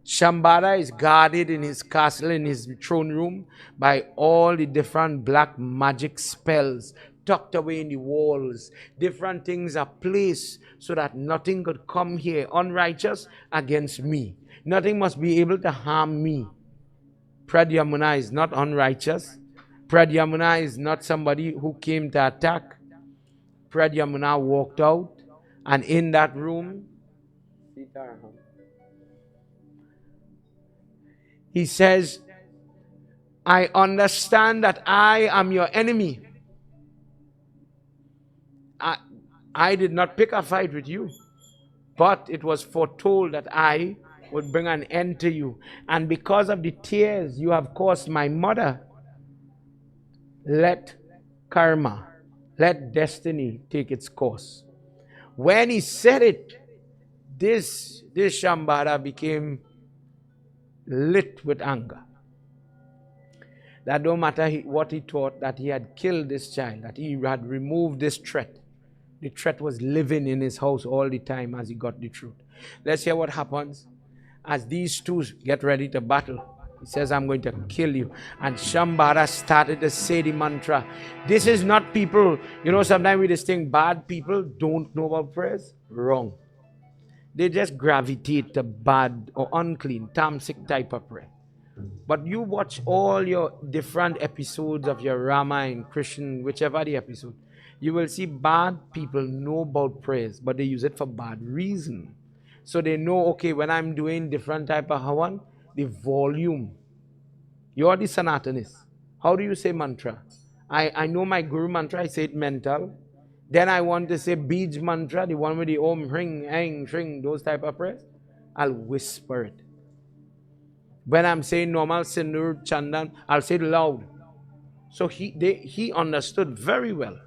Speaker 1: Shambhala is guarded in his castle, in his throne room, by all the different black magic spells tucked away in the walls. Different things are placed so that nothing could come here unrighteous against me. Nothing must be able to harm me. Pradyumna is not unrighteous. Pradyumna is not somebody who came to attack. Pradyumna walked out, and in that room, he says, I understand that I am your enemy. I did not pick a fight with you, but it was foretold that I would bring an end to you. And because of the tears you have caused my mother, let karma, let destiny take its course. When he said it, this Shambhala became lit with anger. That no matter what he thought, that he had killed this child, that he had removed this threat. The threat was living in his house all the time as he got the truth. Let's hear what happens as these two get ready to battle. He says, I'm going to kill you. And Shambhala started to say the mantra. This is not people, sometimes we just think bad people don't know about prayers. Wrong. They just gravitate to bad or unclean, tamasic type of prayer. But you watch all your different episodes of your Ramayana, Christian, whichever the episode, you will see bad people know about prayers, but they use it for bad reason. So they know, okay, when I'm doing different type of havan, the volume. You're the Sanatanist. How do you say mantra? I know my Guru mantra, I say it mental. Then I want to say Bij mantra, the one with the Om, Ring, Eng, Shring, those type of prayers. I'll whisper it. When I'm saying normal Sinur, Chandan, I'll say it loud. So he understood very well.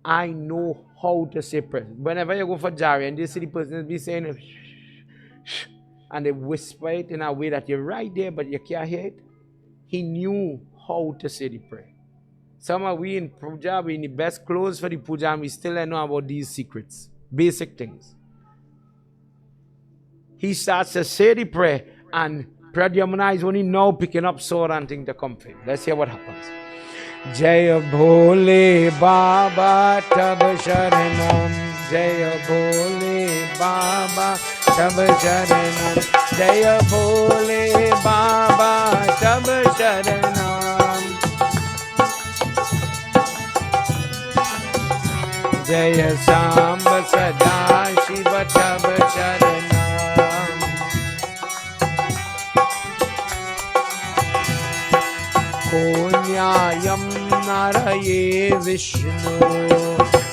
Speaker 1: I know how to say prayer. Whenever you go for Jari and they see the person be saying shh, shh, and they whisper it in a way that you're right there but you can't hear it, he knew how to say the prayer. Some of we in puja, we in the best clothes for the puja, and we still don't know about these secrets, basic things. He starts to say the prayer, and Pradyumna is only now picking up sword and thing to comfort. Let's hear what happens. Jaya Bhole Baba Tab Sharanam, Jaya Bhole Baba Tab Sharanam, Jaya Bhole Baba Tab Sharanam, Jaya Samba Sada Shiva Tab Sharanam. Konyayam Naraye Vishnu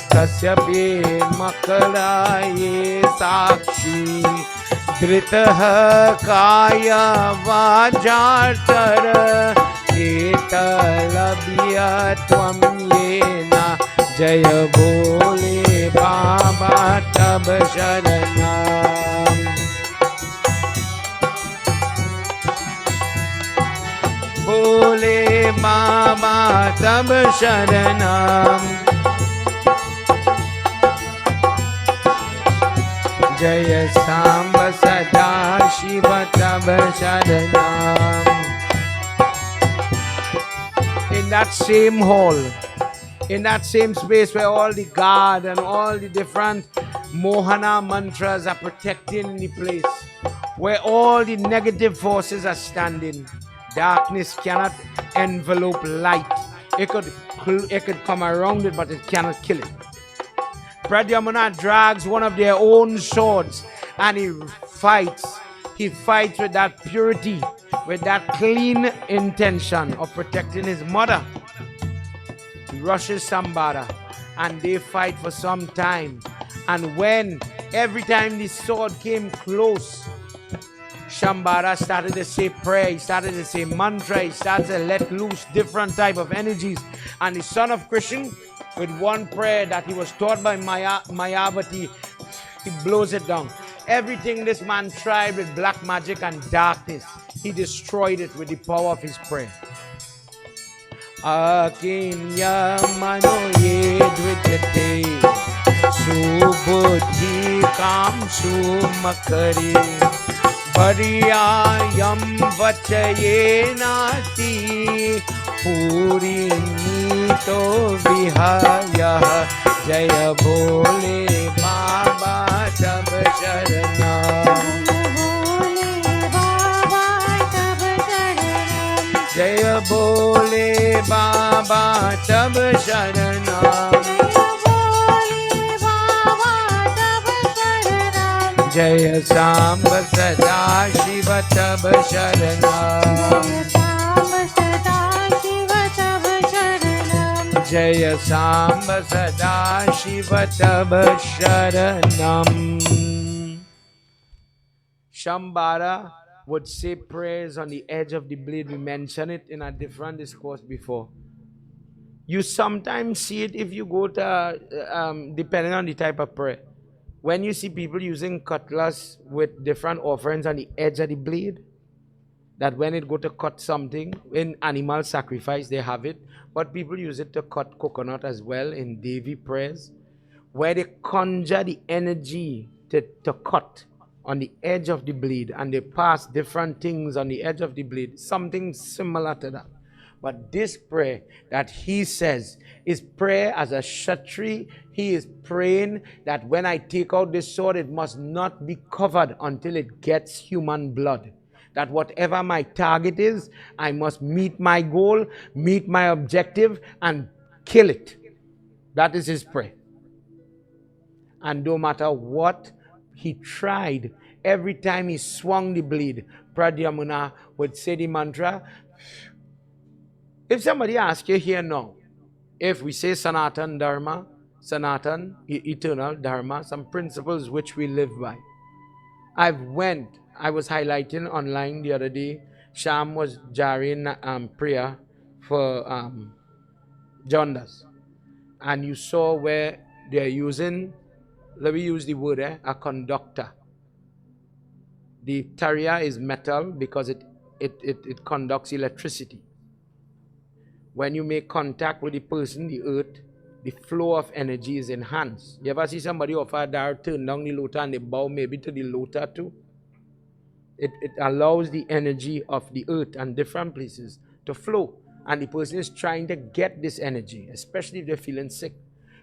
Speaker 1: Kasyape Makaraye Sakshi Dritaha Kaya Vajartara Etalabhya Tvam Yena Jaya Bhole Baba Tab Sharanam. Bhole Baba Tab Sharanam, Jaya Samba Sada Shiva Tab Sharanam. In that same hall, in that same space where all the guard and all the different Mohana mantras are protecting the place, where all the negative forces are standing, darkness cannot envelope light. It could come around it, but it cannot kill it. Pradyumna drags one of their own swords and he fights. He fights with that purity, with that clean intention of protecting his mother. He rushes Shambhala and they fight for some time. And when every time the sword came close, Shambhala started to say prayer, he started to say mantra, he started to let loose different type of energies. And the son of Krishna, with one prayer that he was taught by Mayavati, he blows it down. Everything this man tried with black magic and darkness, he destroyed it with the power of his prayer. Akinya manoye dvijate subuddhi kam sumakare pariyayam vachaye nati puri nito vihaya jaya bole baba tab sharana Jaya bole Baba tab sharanam Jaya Samba Sada Shiva tab sharanam Jaya Samba Sada Shiva tab sharanam. Shambhala would say prayers on the edge of the blade. We mentioned it in a different discourse before. You sometimes see it if you go to, depending on the type of prayer. When you see people using cutlass with different offerings on the edge of the blade, that when it go to cut something, in animal sacrifice they have it, but people use it to cut coconut as well in Devi prayers, where they conjure the energy to cut on the edge of the blade, and they pass different things on the edge of the blade, something similar to that. But this prayer that he says is prayer as a Kshatri. He is praying that when I take out this sword, it must not be covered until it gets human blood. That whatever my target is, I must meet my goal, meet my objective, and kill it. That is his prayer. And no matter what he tried, every time he swung the blade, Pradyumna would say the mantra. If somebody asks you here now, if we say Sanatan Dharma, Sanatan, eternal Dharma, some principles which we live by. I was highlighting online the other day, Sham was jarring prayer for Jaundice. And you saw where they're using, let me use the word, a conductor. The tarya is metal because it conducts electricity. When you make contact with the person, the earth, the flow of energy is enhanced. You ever see somebody offer a dar, turn down the lotus and they bow maybe to the lotus too? It allows the energy of the earth and different places to flow. And the person is trying to get this energy, especially if they're feeling sick.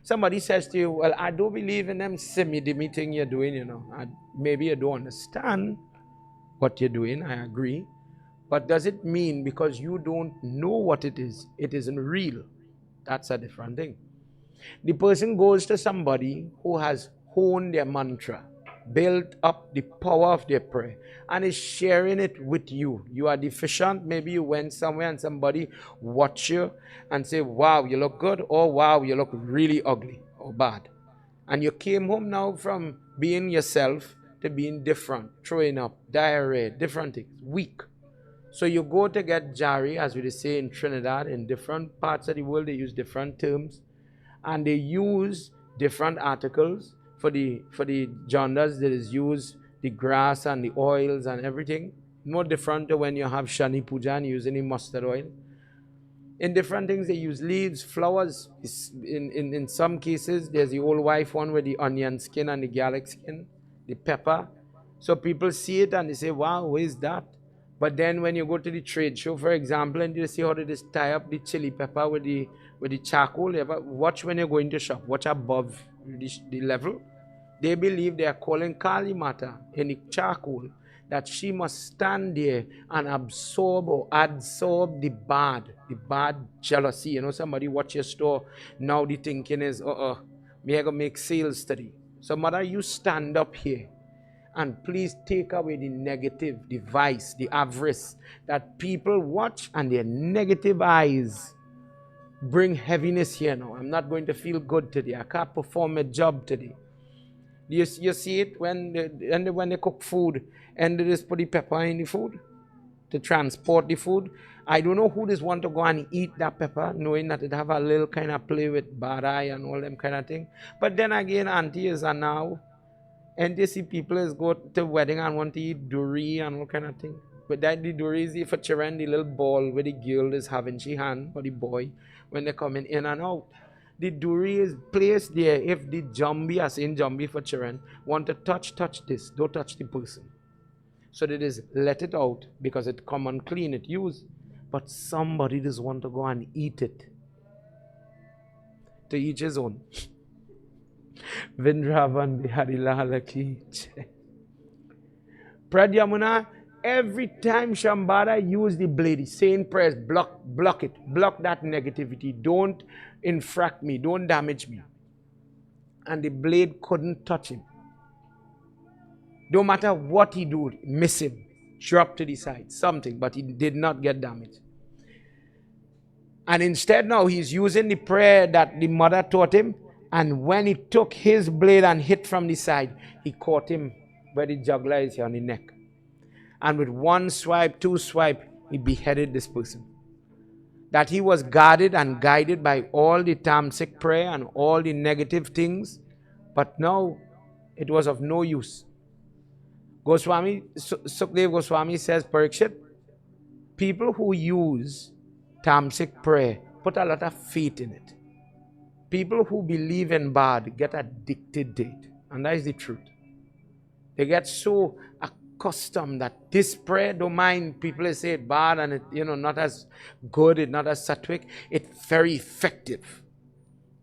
Speaker 1: Somebody says to you, well, I don't believe in them semi-demi thing you're doing, you know. Maybe you don't understand what you're doing, I agree. But does it mean because you don't know what it isn't real? That's a different thing. The person goes to somebody who has honed their mantra, built up the power of their prayer, and is sharing it with you. You are deficient. Maybe you went somewhere and somebody watched you and say, wow, you look good, or wow, you look really ugly or bad. And you came home now from being yourself to being different, throwing up, diarrhea, different things, weak. So you go to get jari, as we say in Trinidad, in different parts of the world, they use different terms. And they use different articles. For the jaundice, there is used the grass and the oils and everything. No different to when you have Shani Puja and using the mustard oil. In different things, they use leaves, flowers. In some cases, there's the old wife one with the onion skin and the garlic skin, the pepper. So people see it and they say, wow, what is that? But then when you go to the trade show, for example, and you see how they just tie up the chili pepper with the charcoal, watch when you're going to shop, watch above the level. They believe they are calling Kali Mata in the charcoal, that she must stand there and absorb or adsorb the bad jealousy. You know, somebody watch your store, now the thinking is, me I gonna make sales today. So mother, you stand up here and please take away the negative, the vice, the avarice that people watch and their negative eyes bring heaviness here now. I'm not going to feel good today. I can't perform a job today. You see it when they cook food and they just put the pepper in the food to transport the food. I don't know who just want to go and eat that pepper, knowing that it have a little kind of play with bad eye and all them kind of thing. But then again, aunties are now, and you see people is go to wedding and want to eat durry and all kind of thing. But that the durry is for children, the little ball where the girl is having she hand, or the boy, when they're coming in and out. The durry is placed there if the zombie, as in zombie for children, want to touch this, don't touch the person. So they just let it out because it come unclean, it used. But somebody just want to go and eat it. To each his own. Vindravan Biharilala ki jai. Pradyumna, every time Shambhala use the blade, saying prayers, block it, block that negativity, don't infract me, don't damage me. And the blade couldn't touch him. No matter what he do, miss him, drop to the side, something, but he did not get damaged. And instead now he's using the prayer that the mother taught him, and when he took his blade and hit from the side, he caught him where the jugular is here on the neck. And with one swipe, two swipe, he beheaded this person. That he was guarded and guided by all the tamasic prayer and all the negative things, but now it was of no use. Sukdev Goswami says, Parikshit, people who use tamasic prayer put a lot of faith in it. People who believe in bad get addicted to it. And that is the truth. They get so accustomed that this prayer, don't mind people say it bad and it, not as good, it's not as sattvic, it's very effective.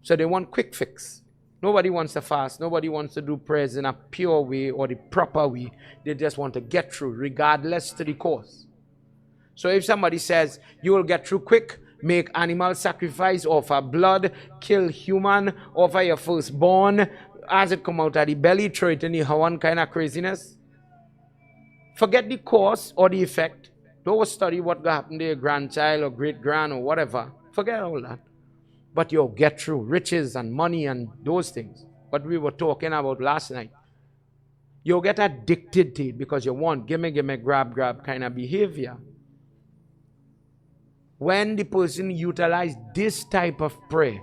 Speaker 1: So they want quick fix. Nobody wants to fast. Nobody wants to do prayers in a pure way or the proper way. They just want to get through, regardless to the cause. So if somebody says, you will get through quick, make animal sacrifice, offer blood, kill human, offer your firstborn, as it come out of the belly, throw it in the one kind of craziness. Forget the cause or the effect. Don't study what happened to your grandchild or great-grand or whatever. Forget all that. But you'll get through riches and money and those things. What we were talking about last night. You'll get addicted to it because you want gimme, grab kind of behavior. When the person utilized this type of prayer,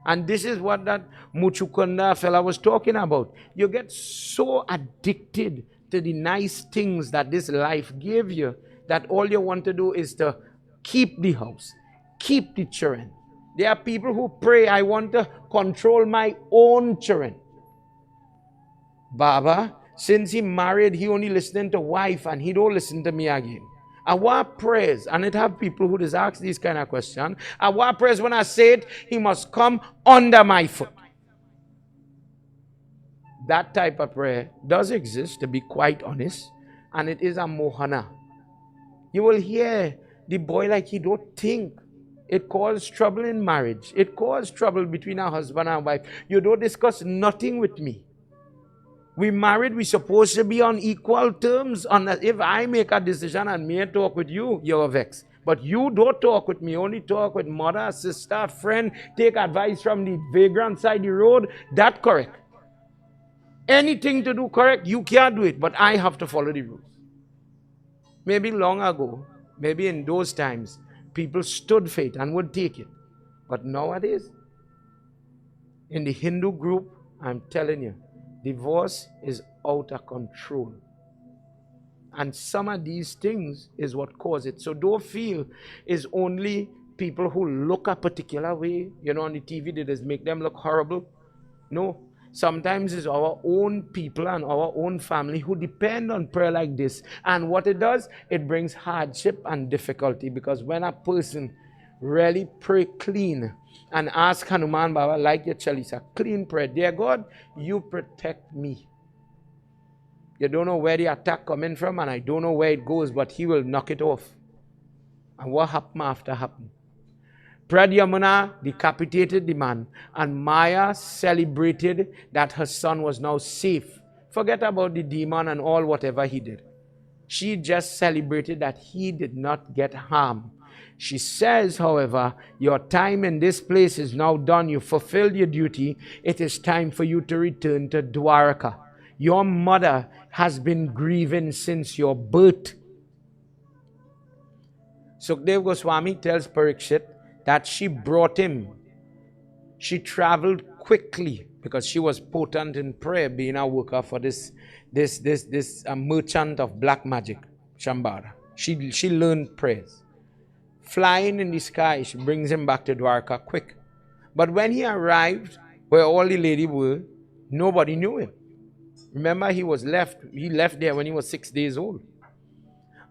Speaker 1: and this is what that Muchukunda fella was talking about. You get so addicted to the nice things that this life gave you that all you want to do is to keep the house, keep the children. There are people who pray, I want to control my own children. Baba, since he married, he only listening to wife and he don't listen to me again. Our prayers, and it have people who just ask these kind of questions. Our prayers, when I say it, he must come under my foot. That type of prayer does exist, to be quite honest, and it is a mohana. You will hear the boy like he don't think. It caused trouble in marriage. It caused trouble between a husband and wife. You don't discuss nothing with me. We married, we're supposed to be on equal terms. If I make a decision and may talk with you, you're vexed. But you don't talk with me, only talk with mother, sister, friend, take advice from the vagrant side of the road. That's correct. Anything to do correct, you can't do it, but I have to follow the rules. Maybe long ago, maybe in those times, people stood faith and would take it. But nowadays, in the Hindu group, I'm telling you, divorce is out of control. And some of these things is what cause it. So don't feel it's only people who look a particular way, on the TV, they just make them look horrible. No. Sometimes it's our own people and our own family who depend on prayer like this. And what it does, it brings hardship and difficulty. Because when a person really pray clean and ask Hanuman Baba, like your Chalisa, clean prayer, dear God, you protect me. You don't know where the attack coming from and I don't know where it goes, but he will knock it off. And what happened after happened? Pradyumna decapitated the man, and Maya celebrated that her son was now safe. Forget about the demon and all whatever he did. She just celebrated that he did not get harmed. She says, however, your time in this place is now done. You fulfilled your duty. It is time for you to return to Dwarka. Your mother has been grieving since your birth. Sukdev Goswami tells Parikshit that she brought him. She traveled quickly because she was potent in prayer, being a worker for this merchant of black magic, Shambhara. She learned prayers. Flying in the sky, she brings him back to Dwarka quick. But when he arrived where all the ladies were, nobody knew him. Remember, he left there when he was 6 days old.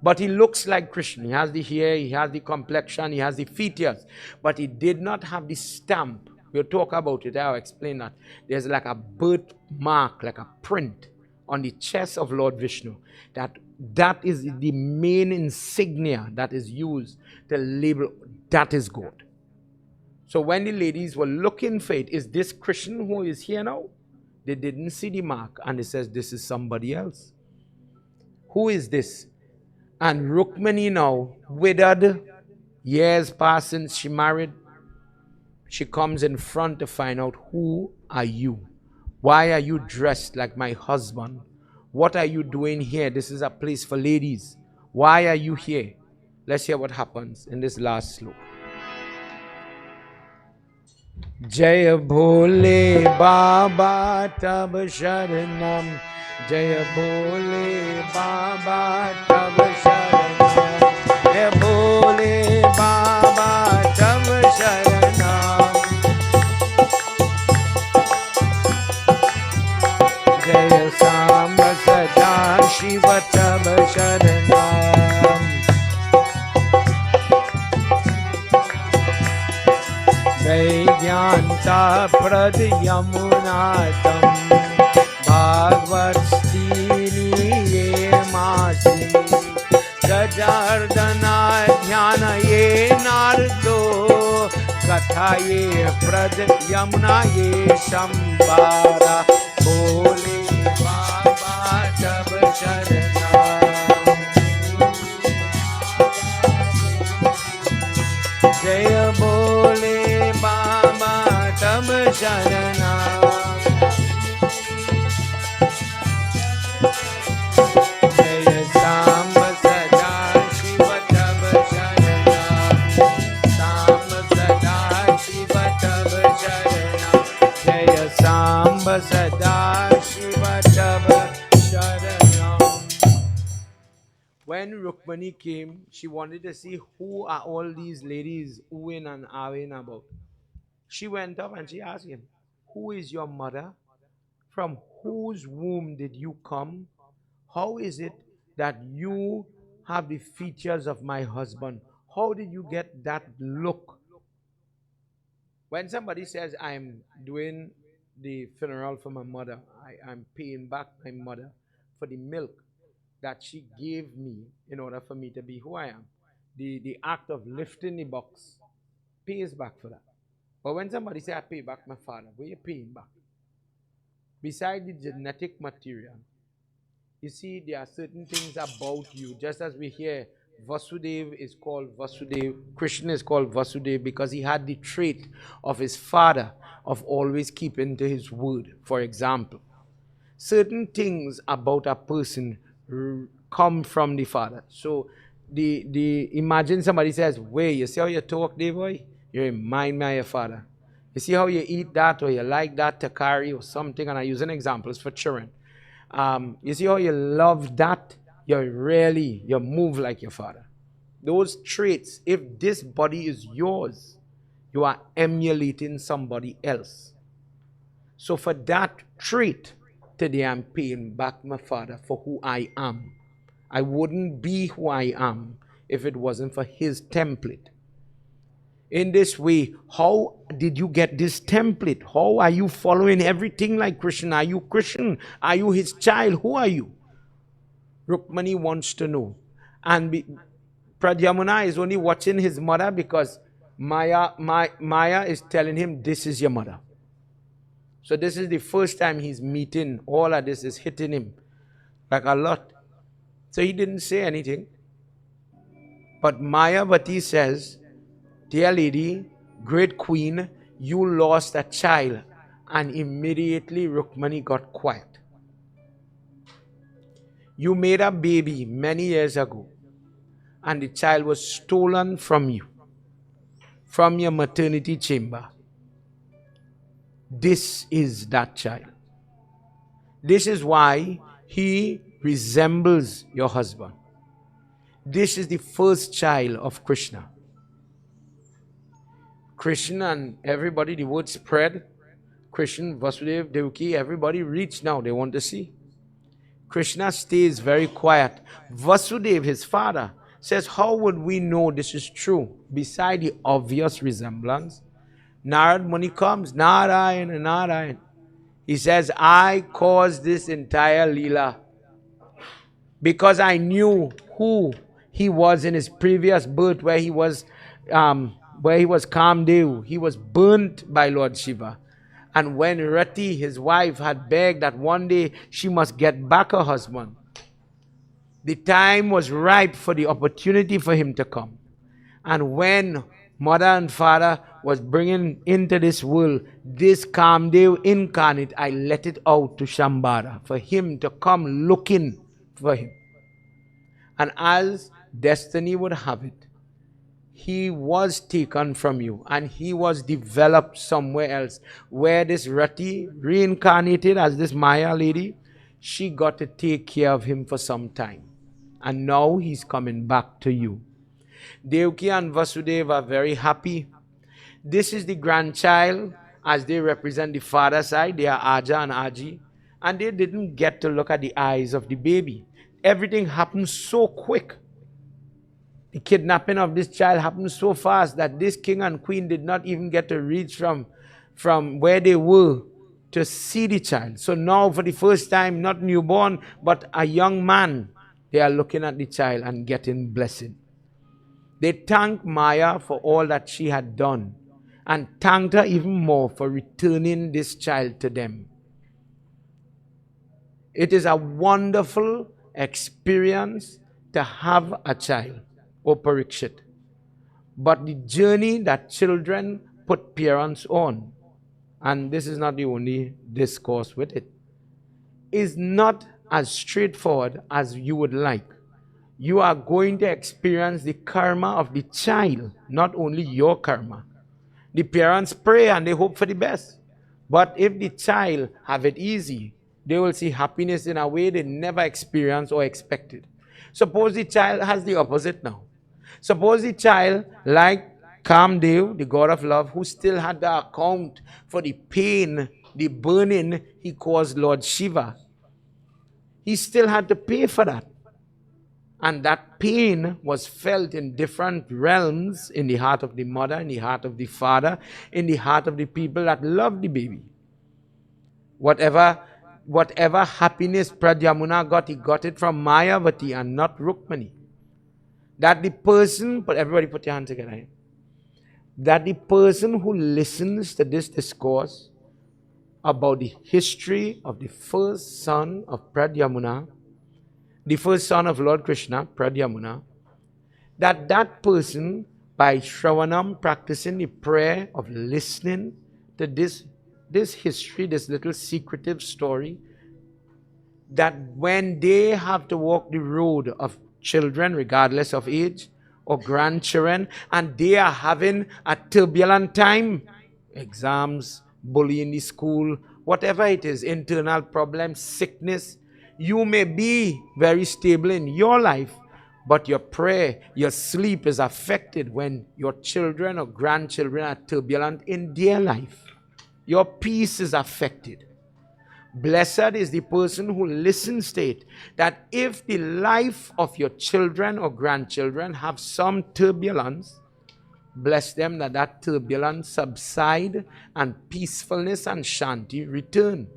Speaker 1: But he looks like Krishna. He has the hair, he has the complexion, he has the features. But he did not have the stamp. We'll talk about it, I'll explain that. There's like a birthmark, like a print on the chest of Lord Vishnu. That is the main insignia that is used to label that is God. So when the ladies were looking for it, is this Krishna who is here now? They didn't see the mark, and it says this is somebody else. Who is this? And Rukmani now, withered, years passed since she married, she comes in front to find out, who are you? Why are you dressed like my husband? What are you doing here? This is a place for ladies. Why are you here? Let's hear what happens in this last sloka. Jaya Bhole Baba Tab Sharanam. Jaya Bhole Baba Tab Sharanam. Jaya Bhole Baba Tab Sharanam. Jaya Samba Sada Shiva Tab Sharanam. Jnanta Pradyumna Bhagavad Stini Masi Gajardhana Dhyana Ye Nardo Katha Ye Pradyumna Ye Shambhara Bole Baba Tab Sharanam. Jaya Bole Baba Tab Sharanam. Jaya Samba Sada Shiva Tab Sharanam. Samba Sada Shiva Tab Sharanam. Jaya Samba Sada Shiva Tab Sharanam. When Rukmani came, she wanted to see who are all these ladies oohing and ahhing about. She went up and she asked him, who is your mother? From whose womb did you come? How is it that you have the features of my husband? How did you get that look? When somebody says, I'm doing the funeral for my mother, I'm paying back my mother for the milk that she gave me in order for me to be who I am. The act of lifting the box pays back for that. But when somebody says, I pay back my father, what are you paying back? Besides the genetic material, you see, there are certain things about you. Just as we hear, Vasudev is called Vasudev, Krishna is called Vasudev because he had the trait of his father of always keeping to his word. For example, certain things about a person come from the father. So imagine somebody says, "Wait, you see how you talk, there, boy? You remind me of your father. You see how you eat that, or you like that to carry or something." And I use an examples for children. You see how you love that? You move like your father. Those traits, if this body is yours, you are emulating somebody else. So for that trait, today I'm paying back my father for who I am. I wouldn't be who I am if it wasn't for his template. In this way, how did you get this template? How are you following everything like Krishna? Are you Krishna? Are you his child? Who are you? Rukmani wants to know. And Pradyumna is only watching his mother because Maya is telling him, this is your mother. So this is the first time he's meeting. All of this is hitting him like a lot. So he didn't say anything. But Mayavati says, dear lady, great queen, you lost a child. And immediately Rukmani got quiet. You made a baby many years ago, and the child was stolen from you, from your maternity chamber. This is that child. This is why he resembles your husband. This is the first child of Krishna. Krishna and everybody, the word spread. Krishna, Vasudeva, Devaki, everybody reached now. They want to see. Krishna stays very quiet. Vasudeva, his father, says, how would we know this is true? Beside the obvious resemblance, Narad Muni comes, Narayan, Narayan. He says, I caused this entire Leela because I knew who he was in his previous birth, where he was Kamdev. He was burnt by Lord Shiva. And when Rati, his wife, had begged that one day she must get back her husband, the time was ripe for the opportunity for him to come. And when mother and father was bringing into this world this Kamdev incarnate, I let it out to Shambhara for him to come looking for him. And as destiny would have it, he was taken from you and he was developed somewhere else, where this Rati, reincarnated as this Maya lady, she got to take care of him for some time. And now he's coming back to you. Devaki and Vasudeva are very happy. This is the grandchild, as they represent the father side. They are Aja and Aji. And they didn't get to look at the eyes of the baby. Everything happened so quick. The kidnapping of this child happened so fast that this king and queen did not even get to reach from where they were to see the child. So now for the first time, not newborn, but a young man, they are looking at the child and getting blessing. They thanked Maya for all that she had done and thanked her even more for returning this child to them. It is a wonderful experience to have a child, O Parikshit. But the journey that children put parents on, and this is not the only discourse with it, is not as straightforward as you would like. You are going to experience the karma of the child, not only your karma. The parents pray and they hope for the best. But if the child have it easy, they will see happiness in a way they never experienced or expected. Suppose the child has the opposite now. Suppose the child, like Kamdev, the god of love, who still had the account for the pain, the burning he caused Lord Shiva. He still had to pay for that. And that pain was felt in different realms, in the heart of the mother, in the heart of the father, in the heart of the people that loved the baby. Whatever happiness Pradyumna got, he got it from Mayavati and not Rukmani. That the person, but everybody put your hands together here, that the person who listens to this discourse about the history of the first son of Pradyumna, the first son of Lord Krishna, Pradyumna, that person, by Shravanam, practicing the prayer of listening to this history, this little secretive story, that when they have to walk the road of children, regardless of age, or grandchildren, and they are having a turbulent time, exams, bullying in the school, whatever it is, internal problems, sickness, you may be very stable in your life, but your prayer, your sleep is affected when your children or grandchildren are turbulent in their life. Your peace is affected. Blessed is the person who listens to it, that if the life of your children or grandchildren have some turbulence, bless them that that turbulence subside and peacefulness and shanti return.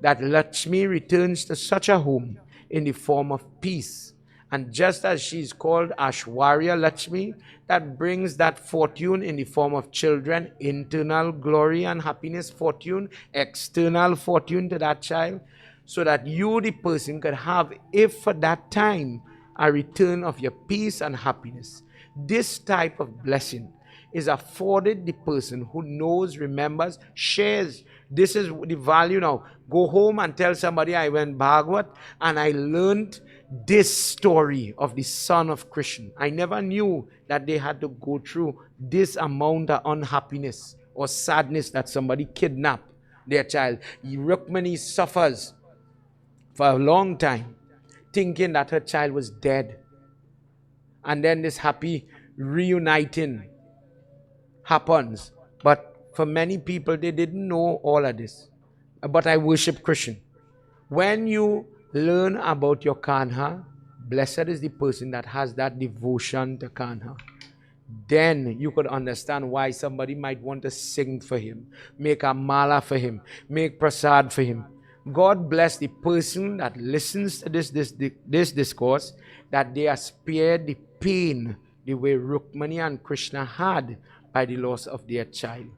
Speaker 1: That Lakshmi returns to such a home in the form of peace. And just as she is called Ashwarya Lakshmi, that brings that fortune in the form of children, internal glory and happiness fortune, external fortune to that child, so that you, the person, could have, if for that time a return of your peace and happiness. This type of blessing is afforded the person who knows, remembers, shares. This is the value now. Go home and tell somebody, I went Bhagavad and I learned this story of the son of Krishna. I never knew that they had to go through this amount of unhappiness or sadness that somebody kidnapped their child. Rukmani suffers for a long time, thinking that her child was dead. And then this happy reuniting happens. But for many people, they didn't know all of this. But I worship Krishna. When you learn about your Kanha, blessed is the person that has that devotion to Kanha. Then you could understand why somebody might want to sing for him, make a mala for him, make prasad for him. God bless the person that listens to this discourse, that they are spared the pain the way Rukmani and Krishna had by the loss of their child.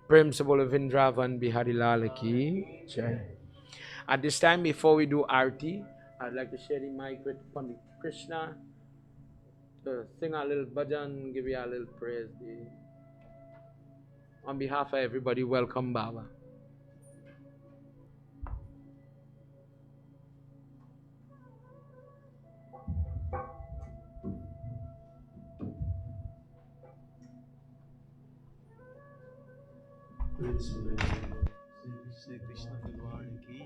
Speaker 1: Prem Sabolo Vindravan Bihari Lal Ki Jai. At this time, before we do Arti, I'd like to share the mic with Pandit Krishna to sing a little bhajan, give you a little praise. On behalf of everybody, welcome Baba.
Speaker 2: Shri Krishna Bhagwan ki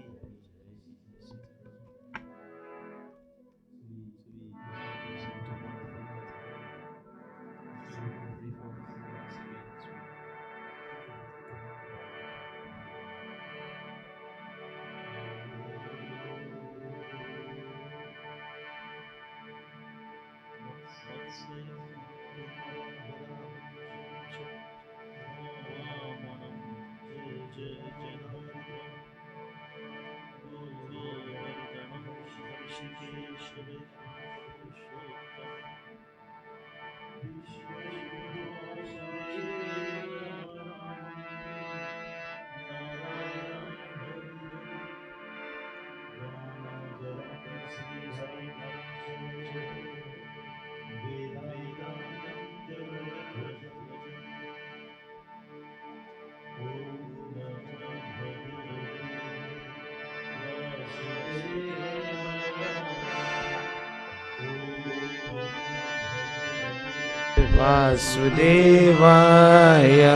Speaker 1: Vasudevaya.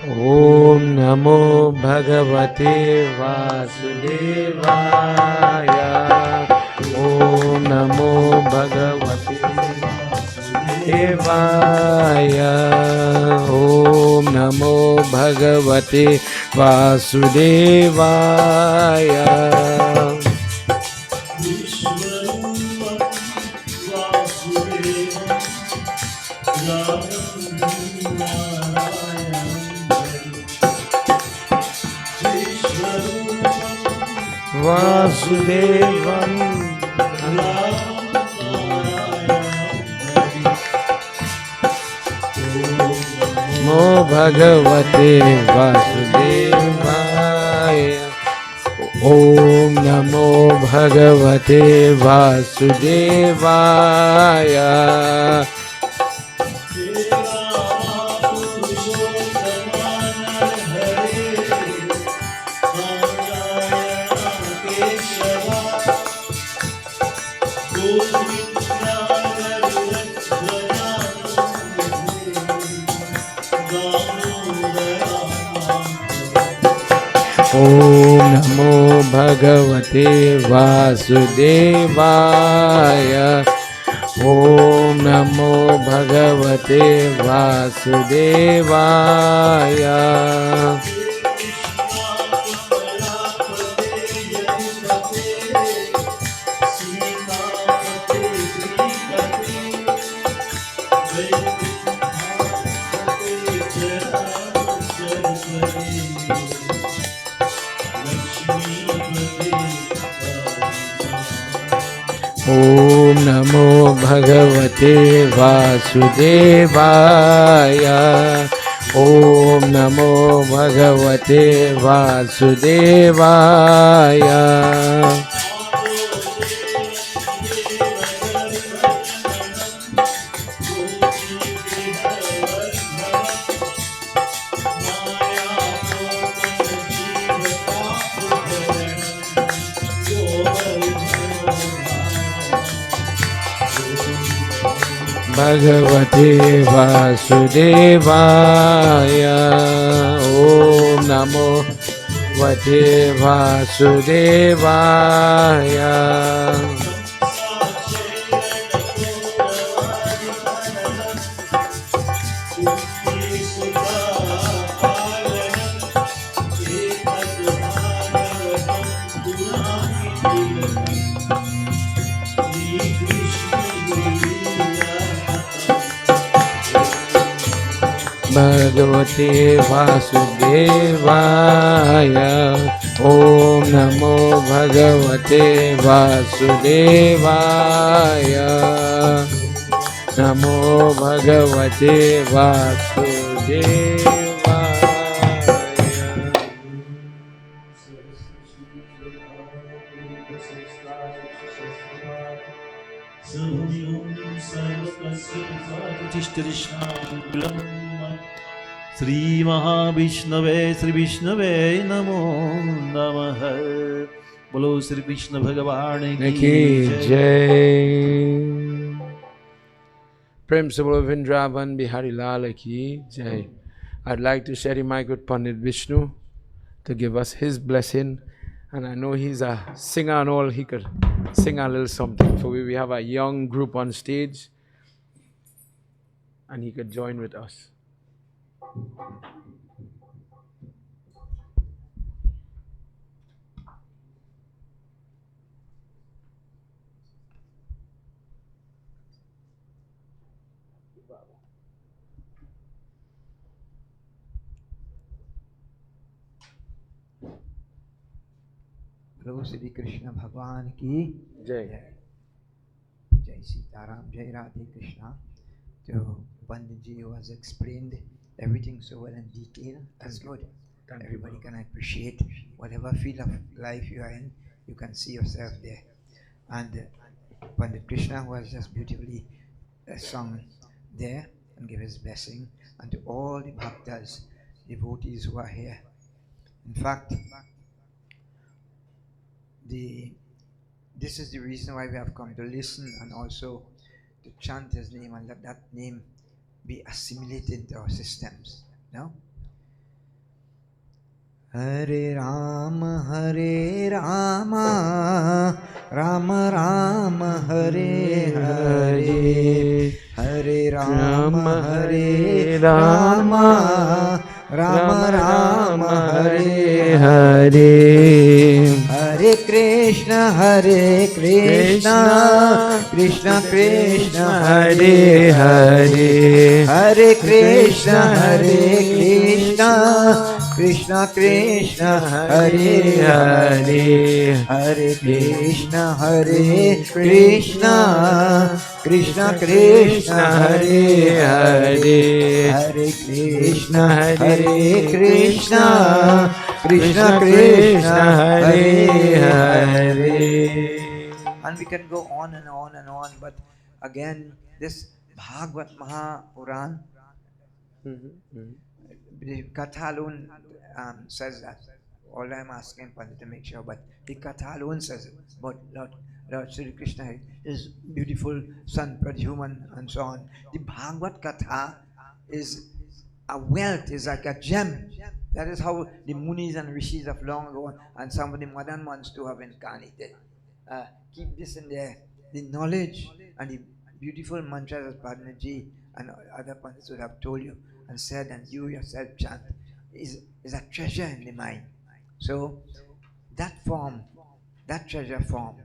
Speaker 1: Om Namo Bhagavate Vasudevaya. Om Namo Bhagavate Vasudevaya. Om Namo Bhagavate Vasudevaya. Vasudevam Mo Bhagavate Vasudevaya. Om Namo Bhagavate Vasudevaya. Om Namo Bhagavate Vasudevaya. Om Namo Bhagavate Vasudevaya. Om Namo Bhagavate Vasudevaya. Om Namo Bhagavate Vasudevaya. Bhagavate Vasudevaya. Om Namo Bhagavate Vasudevaya. Bhagavate Vasudevaya. Om Namo Bhagavate Vasudevaya. Namo Bhagavate Vasudevaya.
Speaker 2: Shri महाविष्णवे Shri विष्णवे नमो नमः। बोलो श्री कृष्ण भगवान की जय।
Speaker 1: Prem se bolo Vrindavan Bihari Lal ki jai. I'd like to share the mic with Pandit Vishnu to give us his blessing. And I know he's a singer and all, he could sing a little something. For we have a young group on stage and he could join with us.
Speaker 4: बोलो श्री कृष्ण भगवान की
Speaker 1: Jai.
Speaker 4: जय सीताराम, जय Radhe Krishna. So Pandit ji was explained everything so well in detail. That's good. Everybody can appreciate whatever field of life you are in. You can see yourself there. And Pandit Krishna was just beautifully sung there and gave his blessing. And to all the bhaktas, devotees who are here. In fact, this is the reason why we have come to listen and also to chant his name and let that name be assimilated into our systems. No? Hare Rama, Rama Rama, Hare Hare, Hare Rama, Hare Rama, Rama Rama, Hare Hare. Hare Krishna, Krishna Krishna, Hare Hare, Hare Krishna, Krishna Krishna, Hare Hare, Hare Krishna, Krishna Krishna, Hare Hare, Hare Krishna, Krishna Krishna, Hare Hare. And we can go on and on and on, but again, this Bhagavad Mahapuran, the Katha alone says that. All I'm asking Pandit to make sure, but the Katha alone says it. But Lord Sri Krishna, his beautiful son Pradyumna and so on. The Bhagavad Katha is a wealth, is like a gem. That is how the Munis and Rishis of long ago and some of the modern ones too have incarnated. Keep this in there. The knowledge and the beautiful mantras as Padmaji and other Pandits would have told you and said, and you yourself chant, is a treasure in the mind. So that form, that treasure form,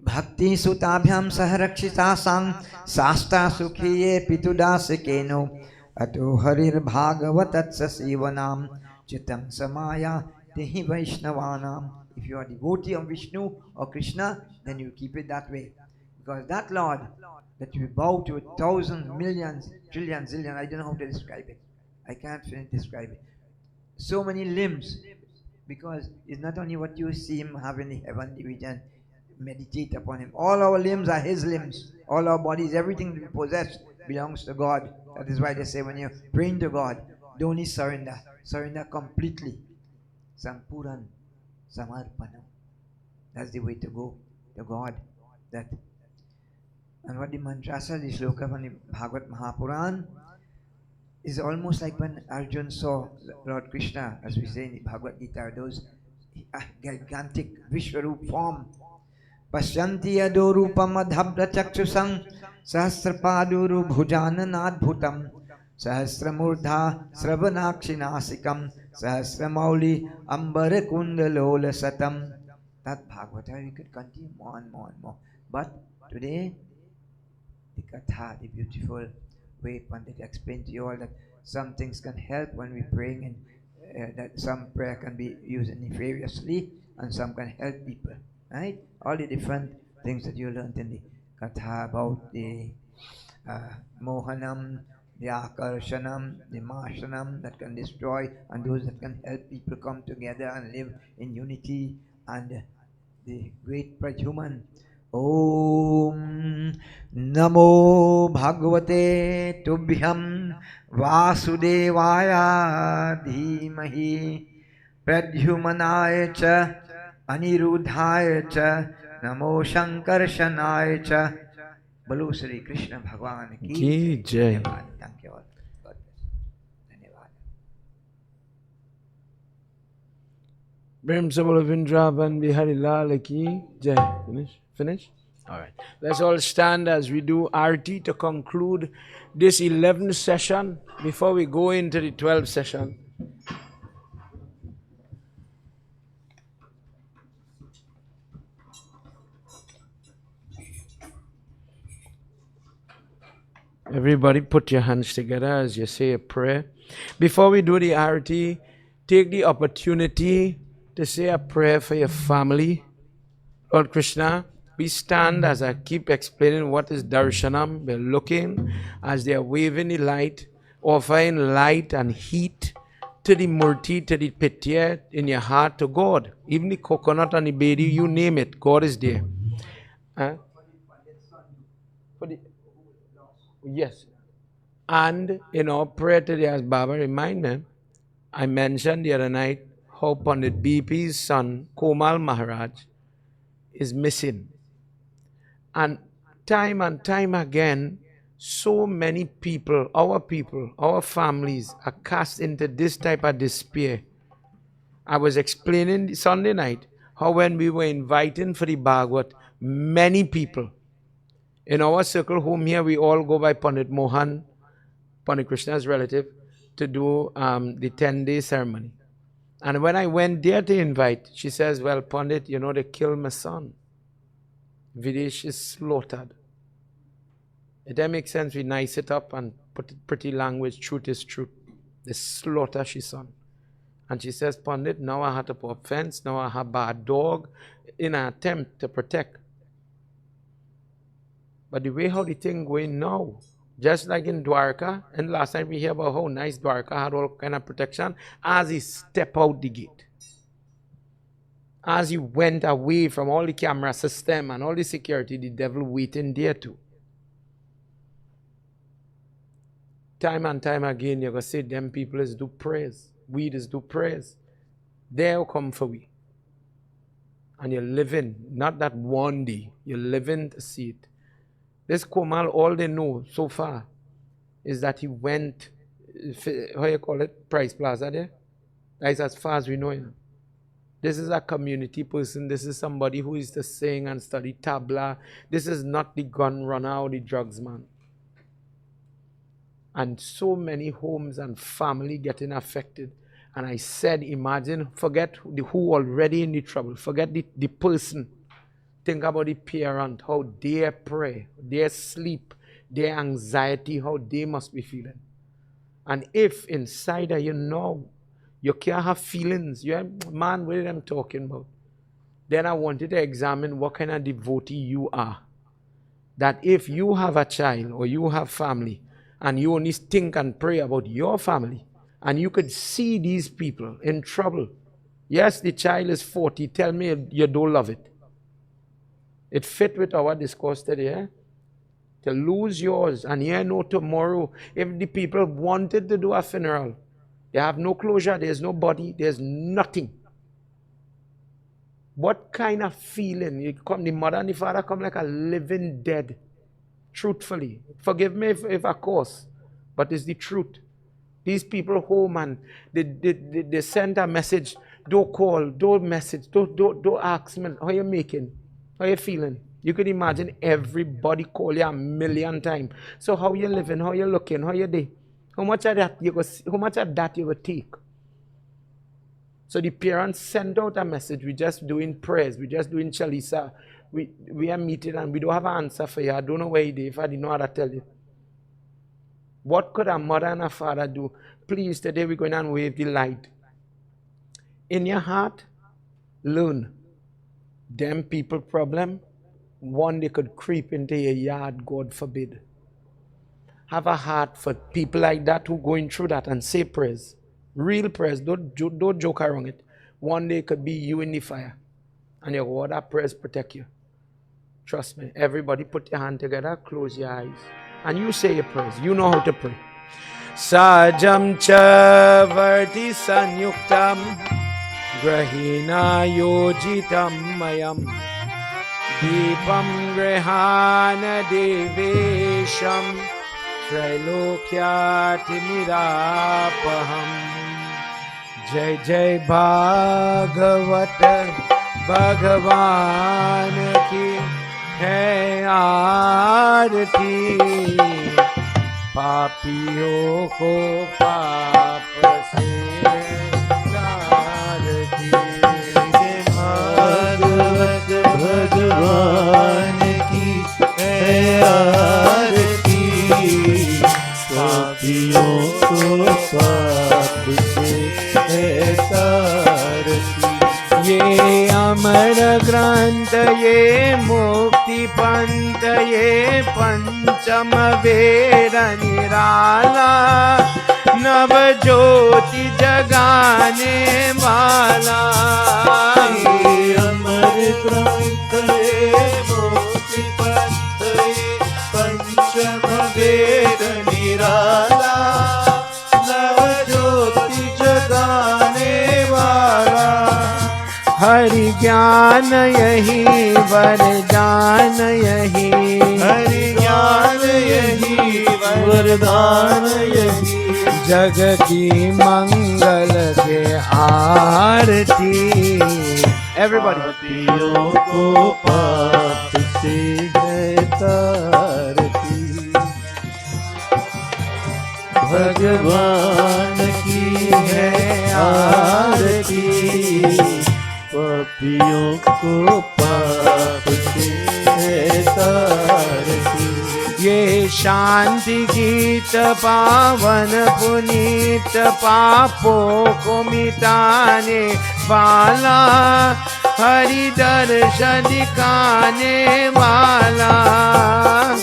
Speaker 4: Bhakti Sutabhyam Saharakshita Sang Sasta Sukhiye Pitudasakeno Ato Harir Bhagavatatsa Sivanam Chitam Samaya Tehi Vaishnavanam. If you are a devotee of Vishnu or Krishna, then you keep it that way. Because that Lord that you bow to 1,000 millions, trillions, zillion, I don't know how to describe it. I can't finish describe it. So many limbs, because it's not only what you see him have in the heavenly region, meditate upon him. All our limbs are his limbs. All our bodies, everything we possess belongs to God. That is why they say when you're praying to God, don't surrender. Surrender completely. Sampuran, Samarpanam. That's the way to go to God. That And what the mantra says, this sloka from the Bhagavad Mahapuran, is almost like when Arjun saw Lord Krishna, as we say in the Bhagavad Gita, those gigantic Vishwarup form. Pashyanti yadorupam adhabra chakshusam sahasrapaduru bhujananadbhutam sahasramurdha sravanakshinasikam sahasramauli ambara kundalola satam. That Bhagavata we could continue more and more and more. But today, the Katha, the beautiful way Pandit explained to you all that some things can help when we're praying, and that some prayer can be used nefariously and some can help people. Right? All the different things that you learned in the Katha about the Mohanam, the Akarshanam, the Mashanam that can destroy, and those that can help people come together and live in unity, and the great Pradyumna. Om Namo Bhagavate Tubhyam Vasudevaya Dhimahi Pradyumnaya Cha Anirudhaya Cha Namo Shankarshanaya Cha. Bolo Shri Krishna Bhagwan
Speaker 1: Ki
Speaker 4: ki
Speaker 1: Jai.
Speaker 4: Dhanyavad. Thank you all. God bless. Dhanyavad.
Speaker 1: Brahma Sabala Vindravan Bihari Lal Ki Jai. Finish? Finish? All right. Let's all stand as we do Arti to conclude this 11th session before we go into the 12th session. Everybody put your hands together as you say a prayer. Before we do the Arti, take the opportunity to say a prayer for your family. Lord Krishna, we stand as I keep explaining what is Darshanam. We're looking as they are waving the light, offering light and heat to the Murti, to the Pitya in your heart to God. Even the coconut and the bedi, you name it, God is there. For the, yes. And in our prayer today, as Baba reminded me, I mentioned the other night how Pandit BP's son, Komal Maharaj, is missing. And time again, so many people, our families are cast into this type of despair. I was explaining Sunday night how when we were inviting for the Bhagavad, many people in our circle home here, we all go by Pandit Mohan, Pandit Krishna's relative, to do the 10-day ceremony. And when I went there to invite, she says, well, Pandit, you know, they killed my son. Videsh is slaughtered. It doesn't make sense. We nice it up and put it pretty language. Truth is truth. They slaughter his son. And she says, Pandit, now I have to put up fence. Now I have bad dog in an attempt to protect. But the way how the thing going now, just like in Dwarka, and last time we hear about how nice Dwarka had all kind of protection, as he step out the gate, as he went away from all the camera system and all the security, the devil waiting there too. Time and time again, you're going to say, them people is do prayers. We is do prayers. They'll come for we. And you're living, not that one day, you're living to see it. This Komal, all they know so far is that he went, how you call it, Price Plaza there? That's as far as we know him. This is a community person. This is somebody who is to sing and study tabla. This is not the gun runner or the drugs man. And so many homes and family getting affected. And I said, imagine, forget who already in the trouble. Forget the person. Think about the parent, how they pray, their sleep, their anxiety, how they must be feeling. And if inside of you know, you can't have feelings, you have, man, what am I talking about? Then I wanted to examine what kind of devotee you are. That if you have a child or you have family, and you only think and pray about your family, and you could see these people in trouble. Yes, the child is 40. Tell me you don't love it. It fit with our discourse today. Eh? To lose yours, and you know tomorrow, if the people wanted to do a funeral, they have no closure, there's no body, there's nothing. What kind of feeling? You come, the mother and the father come like a living dead. truthfully. Forgive me if I coarse, but it's the truth. These people home and they send a message. Don't call, don't message, don't ask me how you making, how you feeling. You could imagine everybody call you a million times. So how you living, how you looking, how you day? How much of that you go take? So the parents send out a message. We're just doing prayers. We're just doing chalisa. We are meeting and we don't have an answer for you. I don't know where it is. If I didn't know how to tell you. What could a mother and a father do? Please, today we're going to wave the light. In your heart, learn. Them people problem, one they could creep into your yard, God forbid. Have a heart for people like that who going through that and say prayers. Real prayers. Don't joke around it. One day could be you in the fire. And your God, that prayers protect you. Trust me. Everybody put your hand together, close your eyes. And you say your prayers. You know how to pray. Sajam cha varti sanyuktam grahina yojitam mayam Deepam grihana devesham Trailokyati mirapaham Jai Jai Bhagavat Bhagavan ki hai aarti Papiyon ko paap se taarti
Speaker 2: Bhagavat Bhagavan ki hai aarti पापियों को पाप से है तारती
Speaker 1: ये अमर ग्रंथ ये मुक्ति पंथ ये पंचम वेद निराला नव ज्योति जगाने वाला
Speaker 2: ये अमर ग्रंथ ये मुक्ति पंथ ये पंचम वेद निराला नव ज्योति जगाने वाला
Speaker 1: हरि ज्ञान यही वरदान यही
Speaker 2: हरि ज्ञान यही वरदान यही
Speaker 1: जग की मंगल के आरती एवरीबॉडी
Speaker 2: पापियों को पाप से है तारती भगवान की है आरती पापियों को पाप से है तारती
Speaker 1: ये शांति गीत पावन पुनीत पापों को मिटाने वाला हरि दर्शन दिखाने वाला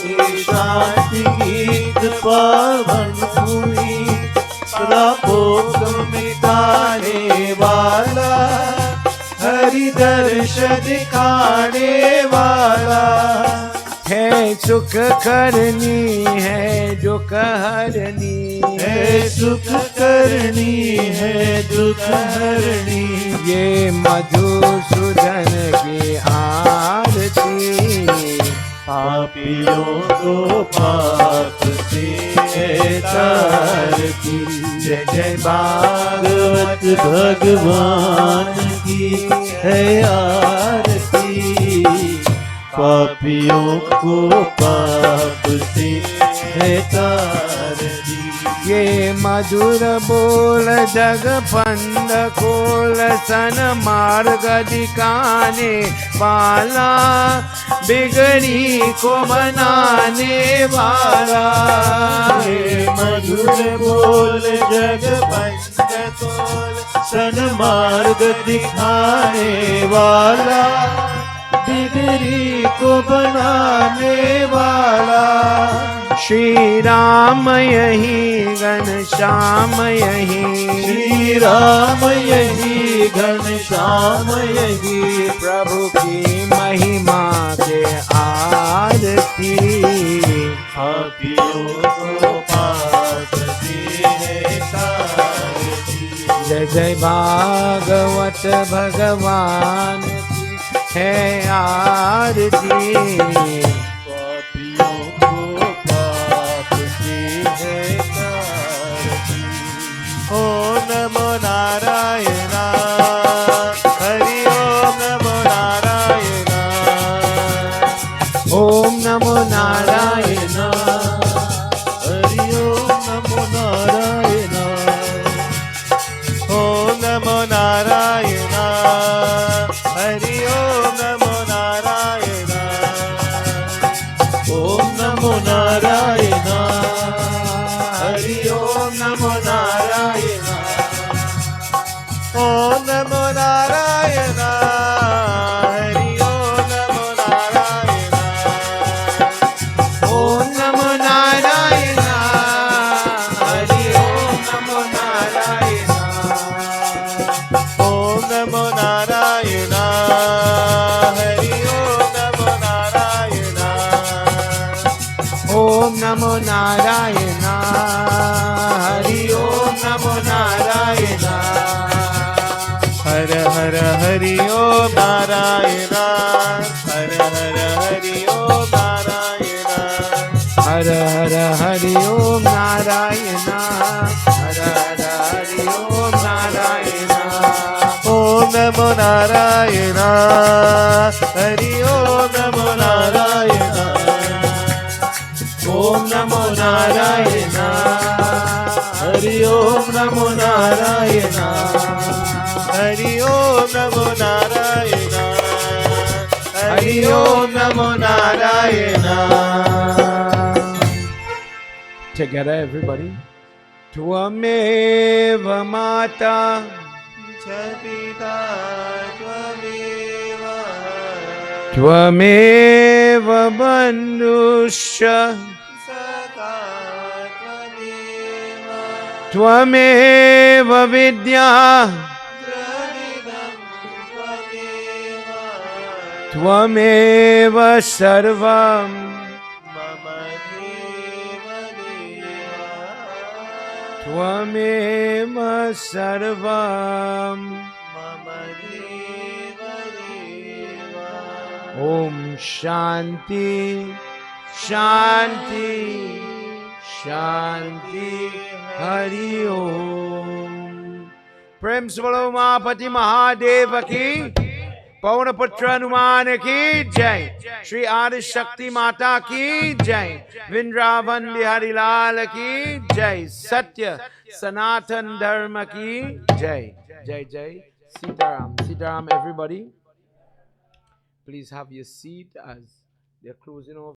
Speaker 2: ये शांति गीत पावन पुनीत पापों को मिटाने वाला हरि दर्शन दिखाने वाला
Speaker 1: है सुख करनी है दुख हरनी
Speaker 2: है सुख करनी है दुख हरनी
Speaker 1: ये मधुसूदन की आरती
Speaker 2: पापियों को पाप से है तारती जय जय भागवत भगवान की है आरती पापियों को पाप से है तारती
Speaker 1: ये मधुर बोल जग पंद खोल सन मार्ग दिखाने वाला बिगड़ी को बनाने वाला
Speaker 2: ये मधुर बोल जग पंद खोल सन मार्ग दिखाने वाला बिगड़ी को बनाने वाला
Speaker 1: श्री राम यही घनश्याम यही
Speaker 2: श्री राम यही घनश्याम यही
Speaker 1: प्रभु की महिमा के आरती
Speaker 2: पापियों को पाप से है तारती
Speaker 1: जय जय भागवत भगवान की है आरती
Speaker 2: पापियों को Om Namo Narayana. Hari Om Namo Narayana.
Speaker 1: Om Namo Narayana.
Speaker 2: Hari Om Namo Narayana. Om Namo Narayana. Hari Om Namo Narayana. Om Namo Narayana. Hari Om Namo Narayana. Om Namo Narayana. Hari Om Namo Narayana.
Speaker 1: Om Namo Narayana. Hari Om Namo Narayana.
Speaker 2: Om Namo Narayana. Hari Om Namo Narayana.
Speaker 1: Om Namo Narayana. Hari Om Namo Narayana.
Speaker 2: Har Har Hari Om Narayana. Har Har Hari Om Narayana.
Speaker 1: Har Har Hari Om Narayana. Har Har Hari Om Narayana.
Speaker 2: Om Namo Narayana. Hari Om Namo Narayana.
Speaker 1: Om Namo Narayana. Hari Om Namo Narayana.
Speaker 2: Hari Om Namo Narayana.
Speaker 1: Hari Om Namo Narayana. Together, everybody. Tvameva Mata.
Speaker 2: Chapita Tvameva.
Speaker 1: Tvameva Bandhusha.
Speaker 2: Saka Tvameva.
Speaker 1: Tvameva Vidya.
Speaker 2: Dravidam Tvameva.
Speaker 1: Tvameva Sarvam.
Speaker 2: Mama Deva Deva.
Speaker 1: Tvameva Sarvam.
Speaker 2: Mama Deva Deva.
Speaker 1: Om Shanti, Shanti, Shanti, Hari Om. Prem Svalo Mahapati Mahadeva ki, Pawana Putra Hanuman ki jai, Shri Adi Shakti Mata ki jai, Vrindavan Bihari Lal ki jai, Satya Sanatan Dharma ki jai. Jai Jai. Sitaram. Sitaram, everybody. Please have your seat as they're closing off.